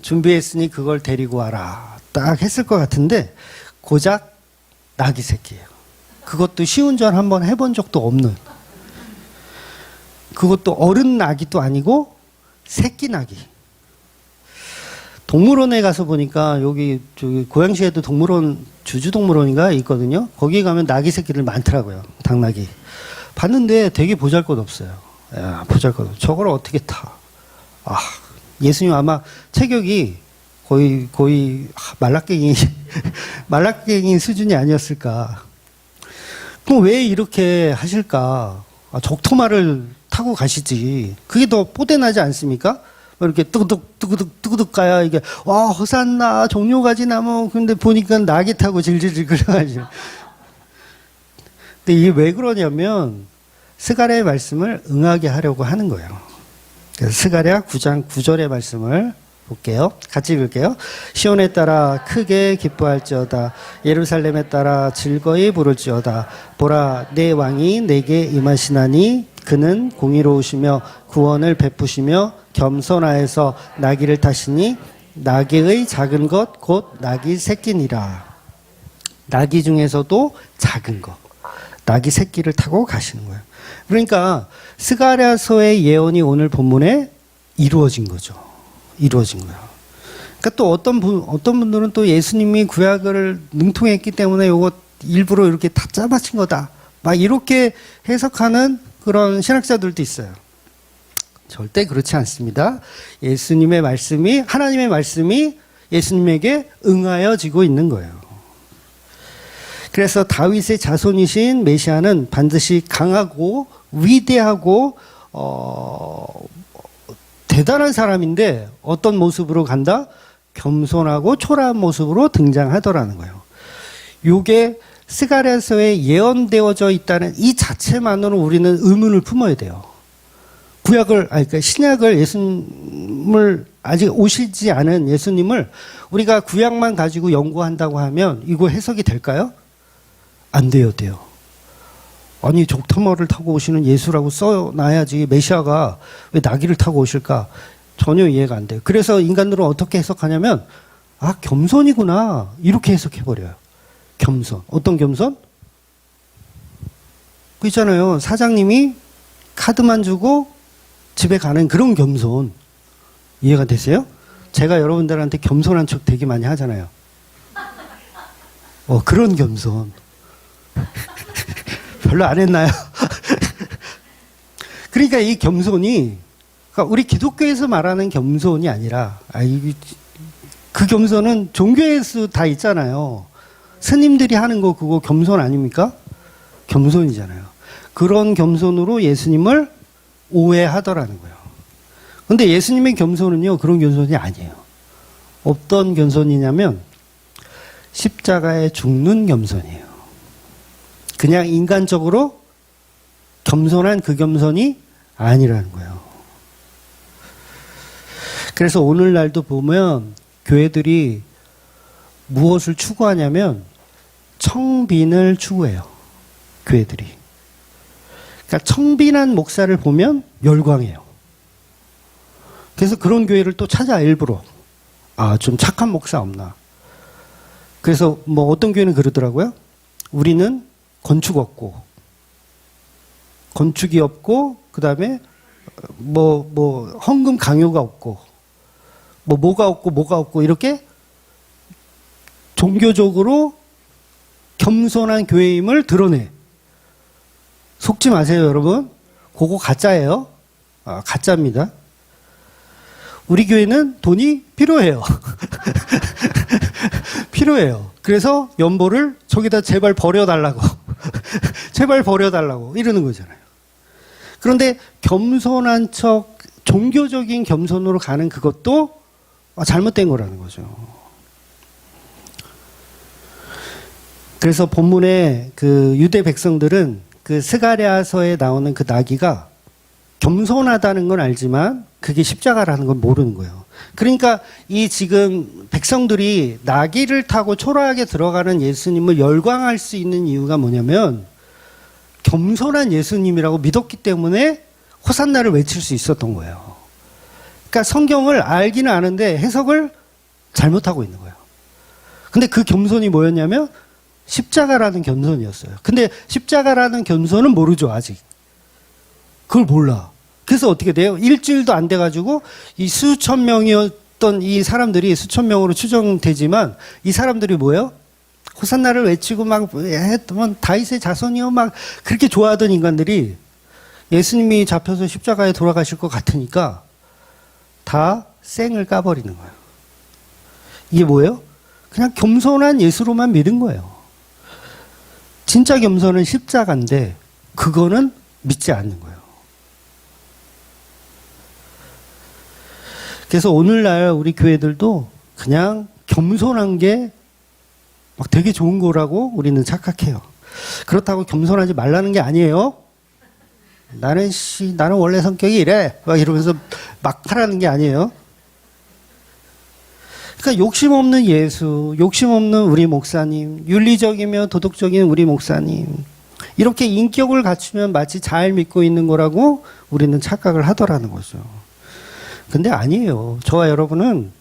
준비했으니 그걸 데리고 와라 딱 했을 것 같은데 고작 나귀 새끼예요. 그것도 시운전 한번 해본 적도 없는, 그것도 어른 나귀도 아니고 새끼 나귀. 동물원에 가서 보니까 여기 저기 고양시에도 동물원, 주주동물원인가 있거든요. 거기 가면 나귀 새끼들 많더라고요. 당나귀. 봤는데 되게 보잘것없어요. 야, 보잘것없어. 저걸 어떻게 타? 예수님 아마 체격이 거의 말라깽이 수준이 아니었을까. 그럼 왜 이렇게 하실까? 적토마를 타고 가시지. 그게 더 뽀대나지 않습니까? 이렇게 뜨그득 가야 이게 호산나 종려가지 나무. 근데 보니까 나귀 타고 질질질 끌어가지고. 근데 이게 왜 그러냐면 스가랴의 말씀을 응하게 하려고 하는 거예요. 그래서 스가랴 9장 9절의 말씀을 볼게요. 같이 읽을게요. 시온에 따라 크게 기뻐할지어다. 예루살렘에 따라 즐거이 부를지어다. 보라, 내 왕이 내게 임하시나니 그는 공의로우시며 구원을 베푸시며 겸손하여서 나귀를 타시니 나귀의 작은 것 곧 나귀 새끼니라. 나귀 중에서도 작은 것, 나귀 새끼를 타고 가시는 거예요. 그러니까 스가랴서의 예언이 오늘 본문에 이루어진 거죠. 이루어진 거예요. 그러니까 또 어떤 분들은 또 예수님이 구약을 능통했기 때문에 요거 일부러 이렇게 다 짜맞힌 거다. 막 이렇게 해석하는 그런 신학자들도 있어요. 절대 그렇지 않습니다. 예수님의 말씀이, 하나님의 말씀이 예수님에게 응하여지고 있는 거예요. 그래서 다윗의 자손이신 메시아는 반드시 강하고 위대하고 대단한 사람인데 어떤 모습으로 간다? 겸손하고 초라한 모습으로 등장하더라는 거예요. 요게 스가랴서에 예언되어져 있다는 이 자체만으로 우리는 의문을 품어야 돼요. 그러니까 신약을 예수님을 아직 오시지 않은 예수님을 우리가 구약만 가지고 연구한다고 하면 이거 해석이 될까요? 안 돼요. 아니 족터머를 타고 오시는 예수라고 써놔야지 메시아가 왜 나귀를 타고 오실까? 전혀 이해가 안 돼요. 그래서 인간들은 어떻게 해석하냐면 겸손이구나 이렇게 해석해버려요. 겸손. 어떤 겸손? 그 있잖아요. 사장님이 카드만 주고 집에 가는 그런 겸손. 이해가 되세요? 제가 여러분들한테 겸손한 척 되게 많이 하잖아요. 그런 겸손. 별로 안 했나요? 그러니까 이 겸손이, 그러니까 우리 기독교에서 말하는 겸손이 아니라, 그 겸손은 종교에서 다 있잖아요. 스님들이 하는 거 그거 겸손 아닙니까? 겸손이잖아요. 그런 겸손으로 예수님을 오해하더라는 거예요. 근데 예수님의 겸손은요, 그런 겸손이 아니에요. 어떤 겸손이냐면, 십자가에 죽는 겸손이에요. 그냥 인간적으로 겸손한 그 겸손이 아니라는 거예요. 그래서 오늘날도 보면 교회들이 무엇을 추구하냐면 청빈을 추구해요. 교회들이. 그러니까 청빈한 목사를 보면 열광해요. 그래서 그런 교회를 또 찾아 일부러. 좀 착한 목사 없나. 그래서 뭐 어떤 교회는 그러더라고요. 우리는 건축이 없고, 그 다음에 헌금 강요가 없고, 뭐가 없고, 이렇게 종교적으로 겸손한 교회임을 드러내. 속지 마세요, 여러분. 그거 가짜예요. 가짜입니다. 우리 교회는 돈이 필요해요. 필요해요. 그래서 연보를 저기다 제발 버려달라고. 제발 버려달라고. 이러는 거잖아요. 그런데 겸손한 척, 종교적인 겸손으로 가는 그것도 잘못된 거라는 거죠. 그래서 본문에 그 유대 백성들은 그 스가랴서에 나오는 그 나귀가 겸손하다는 건 알지만 그게 십자가라는 건 모르는 거예요. 그러니까 이 지금 백성들이 나귀를 타고 초라하게 들어가는 예수님을 열광할 수 있는 이유가 뭐냐면 겸손한 예수님이라고 믿었기 때문에 호산나를 외칠 수 있었던 거예요. 그러니까 성경을 알기는 아는데 해석을 잘못하고 있는 거예요. 근데 그 겸손이 뭐였냐면 십자가라는 겸손이었어요. 근데 십자가라는 겸손은 모르죠, 아직. 그걸 몰라. 그래서 어떻게 돼요? 일주일도 안 돼가지고 이 수천 명이었던 이 사람들이 수천 명으로 추정되지만 이 사람들이 뭐예요? 호산나를 외치고 막 했더만 다윗의 자손이요 막 그렇게 좋아하던 인간들이 예수님이 잡혀서 십자가에 돌아가실 것 같으니까 다 쌩을 까버리는 거예요. 이게 뭐예요? 그냥 겸손한 예수로만 믿은 거예요. 진짜 겸손은 십자가인데 그거는 믿지 않는 거예요. 그래서 오늘날 우리 교회들도 그냥 겸손한 게 막 되게 좋은 거라고 우리는 착각해요. 그렇다고 겸손하지 말라는 게 아니에요. 나는 원래 성격이 이래. 막 이러면서 막 하라는 게 아니에요. 그러니까 욕심 없는 예수, 욕심 없는 우리 목사님, 윤리적이며 도덕적인 우리 목사님, 이렇게 인격을 갖추면 마치 잘 믿고 있는 거라고 우리는 착각을 하더라는 거죠. 근데 아니에요. 저와 여러분은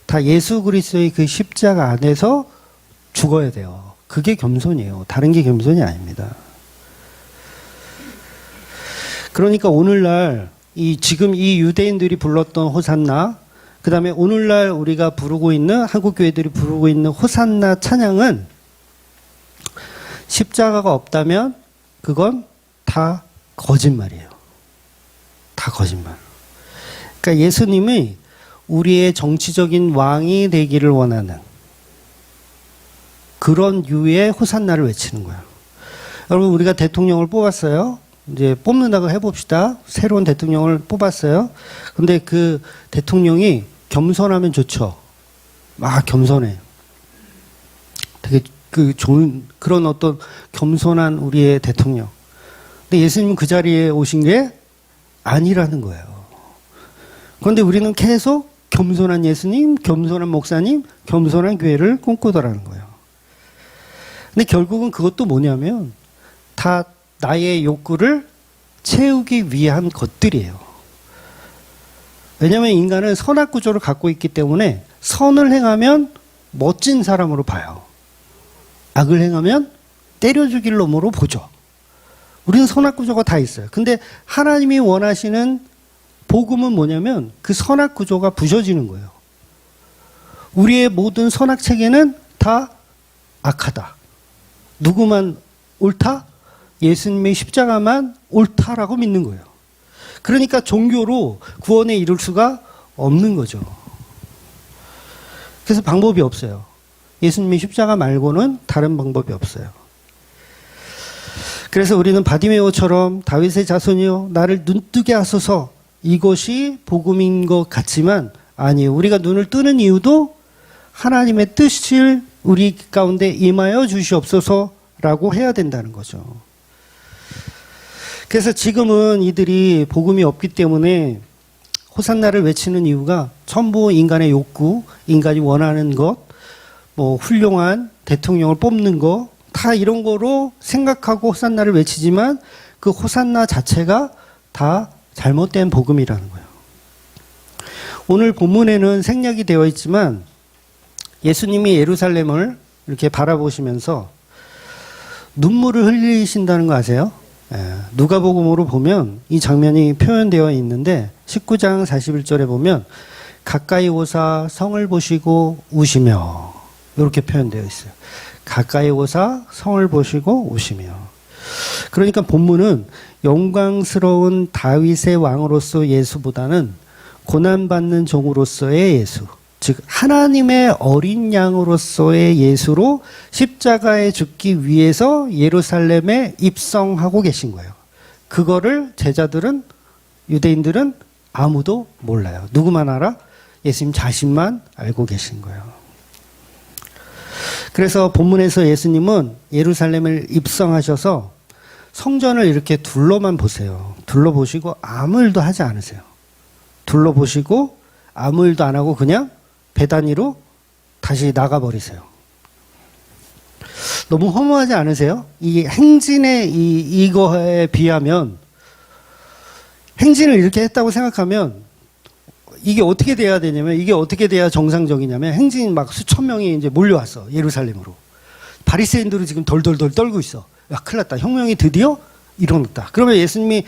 다 예수 그리스도의 그 십자가 안에서 죽어야 돼요. 그게 겸손이에요. 다른 게 겸손이 아닙니다. 그러니까 오늘날 지금 이 유대인들이 불렀던 호산나, 그 다음에 오늘날 우리가 부르고 있는, 한국 교회들이 부르고 있는 호산나 찬양은 십자가가 없다면 그건 다 거짓말이에요. 다 거짓말. 그러니까 예수님이 우리의 정치적인 왕이 되기를 원하는 그런 유의 호산나를 외치는 거예요. 여러분, 우리가 대통령을 뽑았어요. 이제 뽑는다고 해봅시다. 새로운 대통령을 뽑았어요. 근데 그 대통령이 겸손하면 좋죠. 막 겸손해. 되게 좋은 그런 어떤 겸손한 우리의 대통령. 근데 예수님은 그 자리에 오신 게 아니라는 거예요. 그런데 우리는 계속 겸손한 예수님, 겸손한 목사님, 겸손한 교회를 꿈꾸더라는 거예요. 근데 결국은 그것도 뭐냐면 다 나의 욕구를 채우기 위한 것들이에요. 왜냐하면 인간은 선악 구조를 갖고 있기 때문에 선을 행하면 멋진 사람으로 봐요. 악을 행하면 때려 죽일 놈으로 보죠. 우리는 선악 구조가 다 있어요. 근데 하나님이 원하시는 복음은 뭐냐면 그 선악 구조가 부서지는 거예요. 우리의 모든 선악 체계는 다 악하다. 누구만 옳다? 예수님의 십자가만 옳다라고 믿는 거예요. 그러니까 종교로 구원에 이룰 수가 없는 거죠. 그래서 방법이 없어요. 예수님의 십자가 말고는 다른 방법이 없어요. 그래서 우리는 바디메오처럼 다윗의 자손이여 나를 눈뜨게 하소서, 이것이 복음인 것 같지만 아니에요. 우리가 눈을 뜨는 이유도 하나님의 뜻을 우리 가운데 임하여 주시옵소서라고 해야 된다는 거죠. 그래서 지금은 이들이 복음이 없기 때문에 호산나를 외치는 이유가 전부 인간의 욕구, 인간이 원하는 것, 뭐 훌륭한 대통령을 뽑는 거, 다 이런 거로 생각하고 호산나를 외치지만 그 호산나 자체가 다 잘못된 복음이라는 거예요. 오늘 본문에는 생략이 되어 있지만 예수님이 예루살렘을 이렇게 바라보시면서 눈물을 흘리신다는 거 아세요? 누가복음으로 보면 이 장면이 표현되어 있는데 19장 41절에 보면 가까이 오사 성을 보시고 우시며 이렇게 표현되어 있어요. 가까이 오사 성을 보시고 우시며. 그러니까 본문은 영광스러운 다윗의 왕으로서 예수보다는 고난받는 종으로서의 예수, 즉 하나님의 어린 양으로서의 예수로 십자가에 죽기 위해서 예루살렘에 입성하고 계신 거예요. 그거를 제자들은, 유대인들은 아무도 몰라요. 누구만 알아? 예수님 자신만 알고 계신 거예요. 그래서 본문에서 예수님은 예루살렘을 입성하셔서 성전을 이렇게 둘러만 보세요. 둘러보시고 아무 일도 하지 않으세요. 둘러보시고 아무 일도 안 하고 그냥 배단위로 다시 나가버리세요. 너무 허무하지 않으세요? 이 행진의 이거에 비하면, 행진을 이렇게 했다고 생각하면 이게 어떻게 돼야 되냐면, 이게 어떻게 돼야 정상적이냐면, 행진 막 수천 명이 이제 몰려왔어, 예루살렘으로. 바리새인들은 지금 덜덜덜 떨고 있어. 야, 큰일 났다. 혁명이 드디어 일어났다. 그러면 예수님이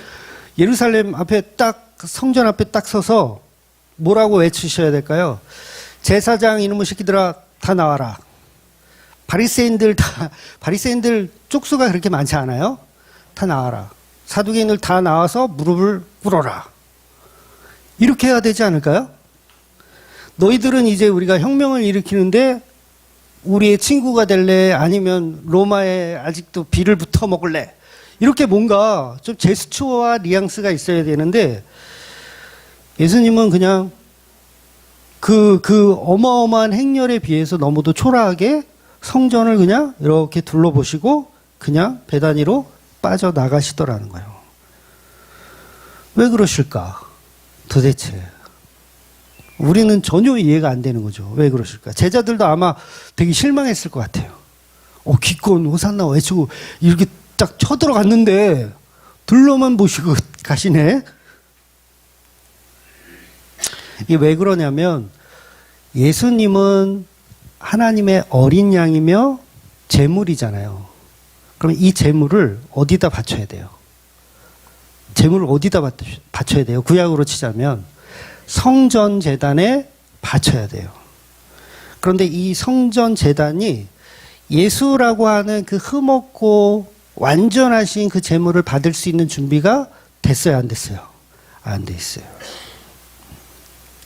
예루살렘 앞에 딱, 성전 앞에 딱 서서 뭐라고 외치셔야 될까요? 제사장 이놈의 새끼들아 다 나와라. 바리새인들 쪽수가 그렇게 많지 않아요? 다 나와라. 사두개인들 다 나와서 무릎을 꿇어라. 이렇게 해야 되지 않을까요? 너희들은 이제 우리가 혁명을 일으키는데 우리의 친구가 될래? 아니면 로마에 아직도 비를 붙어 먹을래? 이렇게 뭔가 좀 제스처와 뉘앙스가 있어야 되는데 예수님은 그냥 그 어마어마한 행렬에 비해서 너무도 초라하게 성전을 그냥 이렇게 둘러보시고 그냥 배단위로 빠져나가시더라는 거예요. 왜 그러실까? 도대체. 우리는 전혀 이해가 안 되는 거죠. 왜 그러실까? 제자들도 아마 되게 실망했을 것 같아요. 기꺼운 호산나 외치고 이렇게 딱 쳐들어갔는데 둘러만 보시고 가시네. 이게 왜 그러냐면 예수님은 하나님의 어린 양이며 제물이잖아요. 그럼 이 제물을 어디다 바쳐야 돼요? 제물을 어디다 바쳐야 돼요? 구약으로 치자면 성전 제단의 바쳐야 돼요. 그런데 이 성전 제단이 예수라고 하는 그 흠없고 완전하신 그 제물을 받을 수 있는 준비가 됐어요, 안 됐어요? 안 돼 있어요.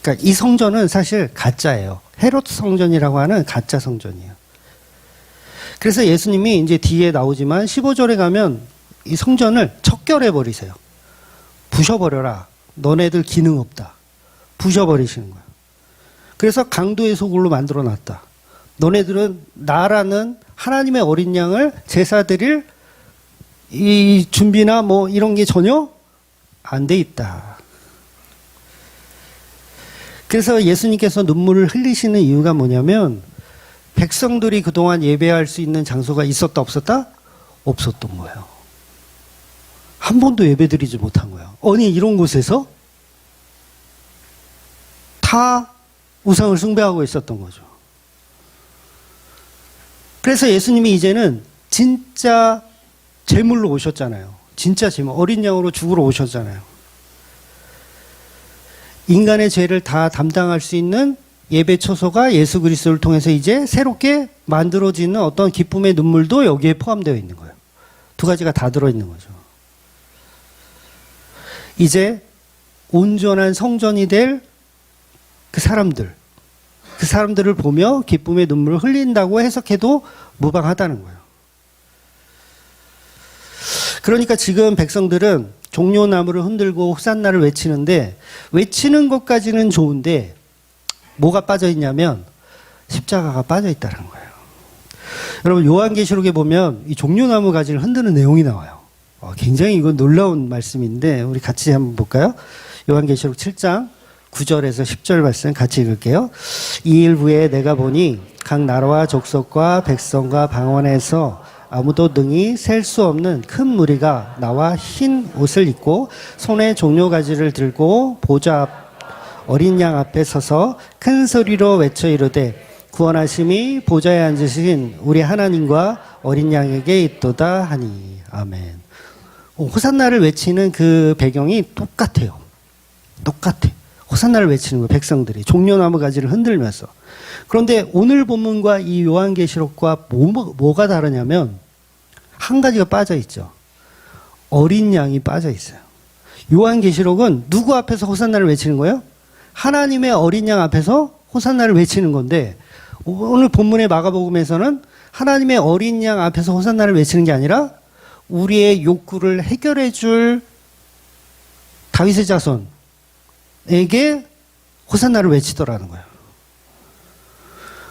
그러니까 이 성전은 사실 가짜예요. 헤롯 성전이라고 하는 가짜 성전이에요. 그래서 예수님이 이제 뒤에 나오지만 15절에 가면 이 성전을 척결해 버리세요. 부셔버려라. 너네들 기능 없다. 부셔버리시는 거예요. 그래서 강도의 소굴로 만들어 놨다. 너네들은 나라는 하나님의 어린 양을 제사 드릴 이 준비나 뭐 이런 게 전혀 안 돼 있다. 그래서 예수님께서 눈물을 흘리시는 이유가 뭐냐면 백성들이 그동안 예배할 수 있는 장소가 있었다 없었다? 없었던 거예요. 한 번도 예배드리지 못한 거예요. 아니 이런 곳에서 다 우상을 숭배하고 있었던 거죠. 그래서 예수님이 이제는 진짜 제물로 오셨잖아요. 진짜 제물, 어린 양으로 죽으러 오셨잖아요. 인간의 죄를 다 담당할 수 있는 예배 처소가 예수 그리스도를 통해서 이제 새롭게 만들어지는 어떤 기쁨의 눈물도 여기에 포함되어 있는 거예요. 두 가지가 다 들어있는 거죠. 이제 온전한 성전이 될 그 사람들을 보며 기쁨의 눈물을 흘린다고 해석해도 무방하다는 거예요. 그러니까 지금 백성들은 종려나무를 흔들고 호산나를 외치는데 외치는 것까지는 좋은데 뭐가 빠져 있냐면 십자가가 빠져 있다는 거예요. 여러분 요한계시록에 보면 이 종려나무 가지를 흔드는 내용이 나와요. 굉장히 이건 놀라운 말씀인데 우리 같이 한번 볼까요? 요한계시록 7장 9절에서 10절 말씀 같이 읽을게요. 이 일 후에 내가 보니 각 나라와 족속과 백성과 방언에서 아무도 능히 셀 수 없는 큰 무리가 나와 흰 옷을 입고 손에 종려가지를 들고 보좌 앞 어린 양 앞에 서서 큰 소리로 외쳐 이르되 구원하심이 보좌에 앉으신 우리 하나님과 어린 양에게 있도다 하니 아멘. 호산나를 외치는 그 배경이 똑같아요. 똑같아. 호산나를 외치는 거예요. 백성들이 종려나무 가지를 흔들면서. 그런데 오늘 본문과 이 요한계시록과 뭐가 다르냐면 한 가지가 빠져 있죠. 어린 양이 빠져 있어요. 요한계시록은 누구 앞에서 호산나를 외치는 거예요? 하나님의 어린 양 앞에서 호산나를 외치는 건데 오늘 본문의 마가복음에서는 하나님의 어린 양 앞에서 호산나를 외치는 게 아니라 우리의 욕구를 해결해 줄 다윗의 자손에게 호산나를 외치더라는 거예요.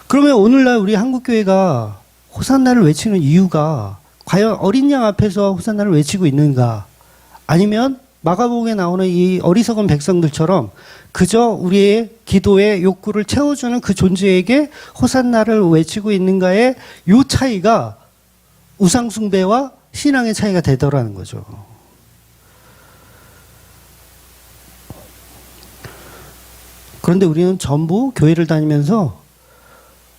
그러면 오늘날 우리 한국교회가 호산나를 외치는 이유가 과연 어린 양 앞에서 호산나를 외치고 있는가? 아니면 마가복음에 나오는 이 어리석은 백성들처럼 그저 우리의 기도의 욕구를 채워주는 그 존재에게 호산나를 외치고 있는가의 요 차이가 우상숭배와 신앙의 차이가 되더라는 거죠. 그런데 우리는 전부 교회를 다니면서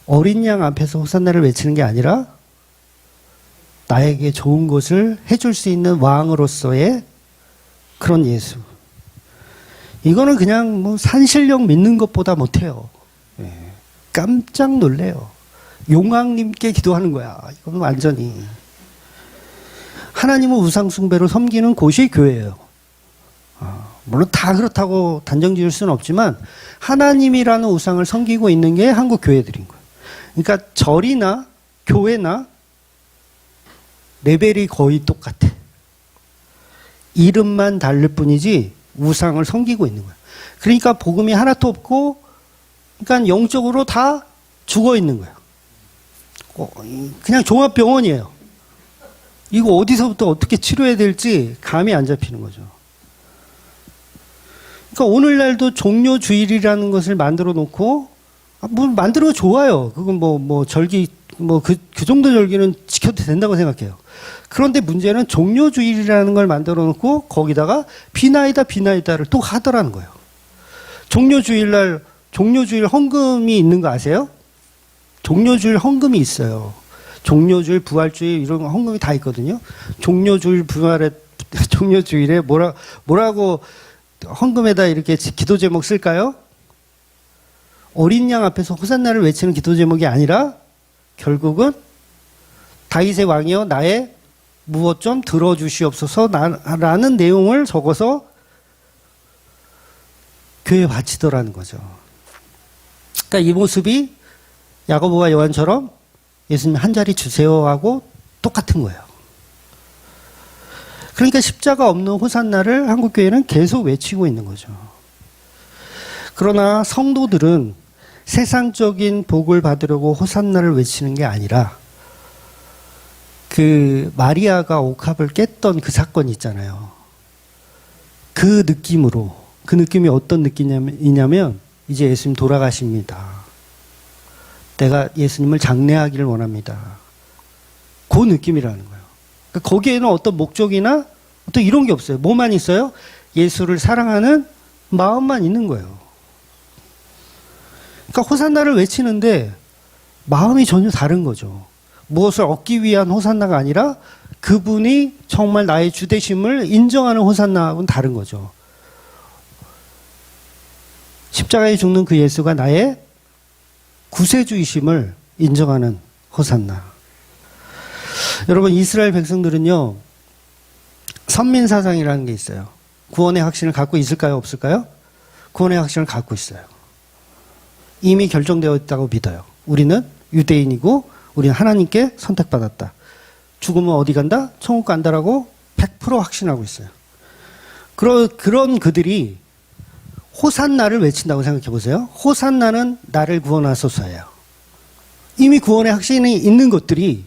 어린 양 앞에서 호산나를 외치는 게 아니라 나에게 좋은 것을 해줄 수 있는 왕으로서의 그런 예수. 이거는 그냥 뭐 산신령 믿는 것보다 못해요. 예. 깜짝 놀래요. 용왕님께 기도하는 거야. 이건 완전히. 하나님을 우상숭배로 섬기는 곳이 교회예요. 물론 다 그렇다고 단정 지을 수는 없지만 하나님이라는 우상을 섬기고 있는 게 한국 교회들인 거예요. 그러니까 절이나 교회나 레벨이 거의 똑같아. 이름만 다를 뿐이지 우상을 섬기고 있는 거예요. 그러니까 복음이 하나도 없고 그러니까 영적으로 다 죽어 있는 거예요. 그냥 종합병원이에요. 이거 어디서부터 어떻게 치료해야 될지 감이 안 잡히는 거죠. 그러니까 오늘날도 종료주일이라는 것을 만들어 놓고 뭐 만들어 좋아요. 그건 뭐 절기 그 정도 절기는 지켜도 된다고 생각해요. 그런데 문제는 종료주일이라는 걸 만들어 놓고 거기다가 비나이다를 또 하더라는 거예요. 종료주일 헌금이 있는 거 아세요? 종료주일 헌금이 있어요. 종료주일, 부활주일 이런 헌금이 다 있거든요. 종료주일에 뭐라고 헌금에다 이렇게 기도 제목 쓸까요? 어린 양 앞에서 호산나를 외치는 기도 제목이 아니라 결국은 다윗의 왕이여 나의 무엇 좀 들어주시옵소서 라는 내용을 적어서 교회에 바치더라는 거죠. 그러니까 이 모습이 야고보와 요한처럼 예수님 한 자리 주세요 하고 똑같은 거예요. 그러니까 십자가 없는 호산나를 한국교회는 계속 외치고 있는 거죠. 그러나 성도들은 세상적인 복을 받으려고 호산나를 외치는 게 아니라 그 마리아가 옥합을 깼던 그 사건 있잖아요. 그 느낌으로, 그 느낌이 어떤 느낌이냐면 이제 예수님 돌아가십니다. 내가 예수님을 장례하기를 원합니다. 그 느낌이라는 거예요. 그러니까 거기에는 어떤 목적이나 어떤 이런 게 없어요. 뭐만 있어요? 예수를 사랑하는 마음만 있는 거예요. 그러니까 호산나를 외치는데 마음이 전혀 다른 거죠. 무엇을 얻기 위한 호산나가 아니라 그분이 정말 나의 주되심을 인정하는 호산나하고는 다른 거죠. 십자가에 죽는 그 예수가 나의 구세주이심을 인정하는 호산나. 여러분, 이스라엘 백성들은요, 선민사상이라는 게 있어요. 구원의 확신을 갖고 있을까요? 없을까요? 구원의 확신을 갖고 있어요. 이미 결정되어 있다고 믿어요. 우리는 유대인이고 우리는 하나님께 선택받았다. 죽으면 어디 간다? 천국 간다라고 100% 확신하고 있어요. 그런 그들이 호산나를 외친다고 생각해 보세요. 호산나는 나를 구원하소서예요. 이미 구원의 확신이 있는 것들이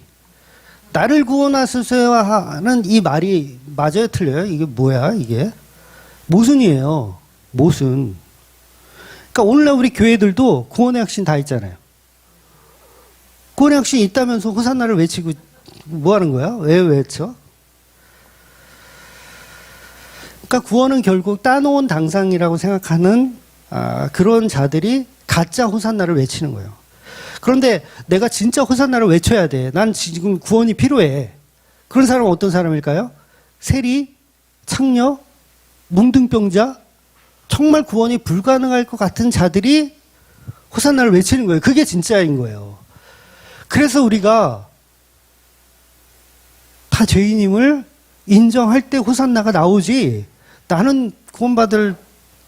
나를 구원하소서 하는 이 말이 맞아요, 틀려요? 이게 뭐야, 이게? 모순이에요. 모순. 그러니까 오늘날 우리 교회들도 구원의 확신 다 있잖아요. 구원의 확신이 있다면서 호산나를 외치고 뭐 하는 거야? 왜 외쳐? 그러니까 구원은 결국 따놓은 당상이라고 생각하는 그런 자들이 가짜 호산나를 외치는 거예요. 그런데 내가 진짜 호산나를 외쳐야 돼. 난 지금 구원이 필요해. 그런 사람은 어떤 사람일까요? 세리, 창녀, 뭉둥병자, 정말 구원이 불가능할 것 같은 자들이 호산나를 외치는 거예요. 그게 진짜인 거예요. 그래서 우리가 다 죄인임을 인정할 때 호산나가 나오지, 나는 구원받을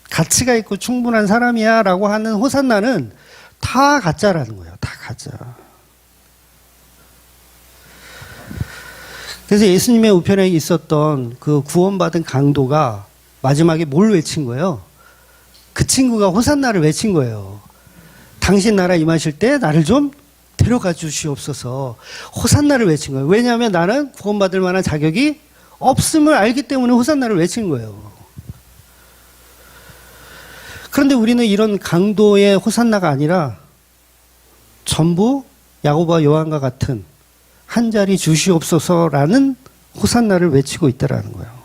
가치가 있고 충분한 사람이야 라고 하는 호산나는 다 가짜라는 거예요. 다 가짜. 그래서 예수님의 우편에 있었던 그 구원받은 강도가 마지막에 뭘 외친 거예요? 그 친구가 호산나를 외친 거예요. 당신 나라 임하실 때 나를 좀 데려가 주시옵소서. 호산나를 외친 거예요. 왜냐하면 나는 구원받을 만한 자격이 없음을 알기 때문에 호산나를 외친 거예요. 그런데 우리는 이런 강도의 호산나가 아니라 전부 야고보와 요한과 같은 한 자리 주시옵소서라는 호산나를 외치고 있다라는 거예요.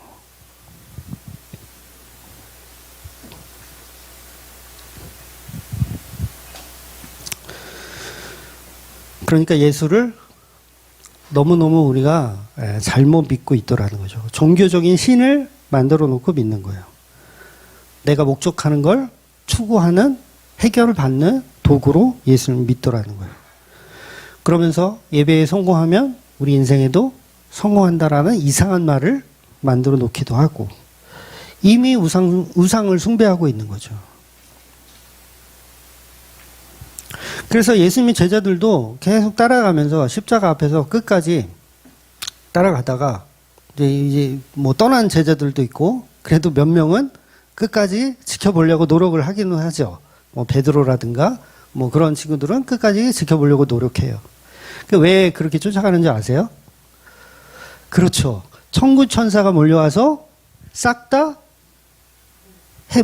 그러니까 예수를 너무너무 우리가 잘못 믿고 있더라는 거죠. 종교적인 신을 만들어 놓고 믿는 거예요. 내가 목적하는 걸 추구하는, 해결을 받는 도구로 예수를 믿더라는 거예요. 그러면서 예배에 성공하면 우리 인생에도 성공한다라는 이상한 말을 만들어 놓기도 하고, 이미 우상을 숭배하고 있는 거죠. 그래서 예수님의 제자들도 계속 따라가면서 십자가 앞에서 끝까지 따라가다가 이제 뭐 떠난 제자들도 있고, 그래도 몇 명은 끝까지 지켜보려고 노력을 하기는 하죠. 뭐 베드로라든가 뭐 그런 친구들은 끝까지 지켜보려고 노력해요. 왜 그렇게 쫓아가는지 아세요? 그렇죠. 천군 천사가 몰려와서 싹 다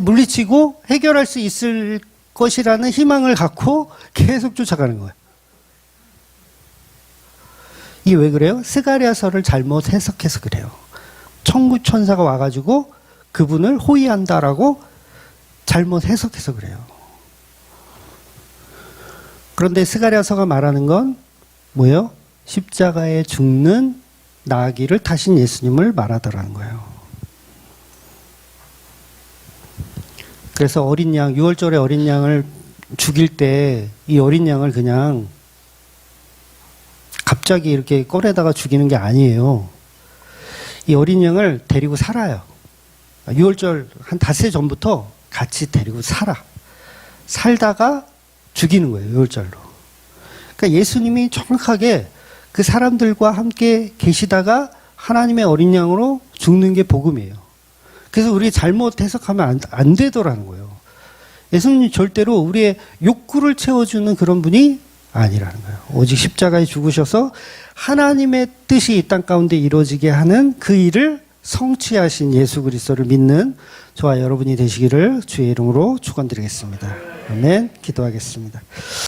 물리치고 해결할 수 있을 것이라는 희망을 갖고 계속 쫓아가는 거예요. 이게 왜 그래요? 스가랴서를 잘못 해석해서 그래요. 천군 천사가 와가지고 그분을 호위한다라고 잘못 해석해서 그래요. 그런데 스가랴서가 말하는 건 뭐예요? 십자가에 죽는 나귀를 타신 예수님을 말하더라는 거예요. 그래서 어린 양, 6월절에 어린 양을 죽일 때 이 어린 양을 그냥 갑자기 이렇게 꺼내다가 죽이는 게 아니에요. 이 어린 양을 데리고 살아요. 6월절 한 닷새 전부터 같이 데리고 살다가 죽이는 거예요. 6월절로. 그러니까 예수님이 정확하게 그 사람들과 함께 계시다가 하나님의 어린 양으로 죽는 게 복음이에요. 그래서 우리 잘못 해석하면 안 되더라는 거예요. 예수님이 절대로 우리의 욕구를 채워주는 그런 분이 아니라는 거예요. 오직 십자가에 죽으셔서 하나님의 뜻이 이 땅 가운데 이루어지게 하는 그 일을 성취하신 예수 그리스도를 믿는 저와 여러분이 되시기를 주의 이름으로 축원드리겠습니다. 아멘. 기도하겠습니다.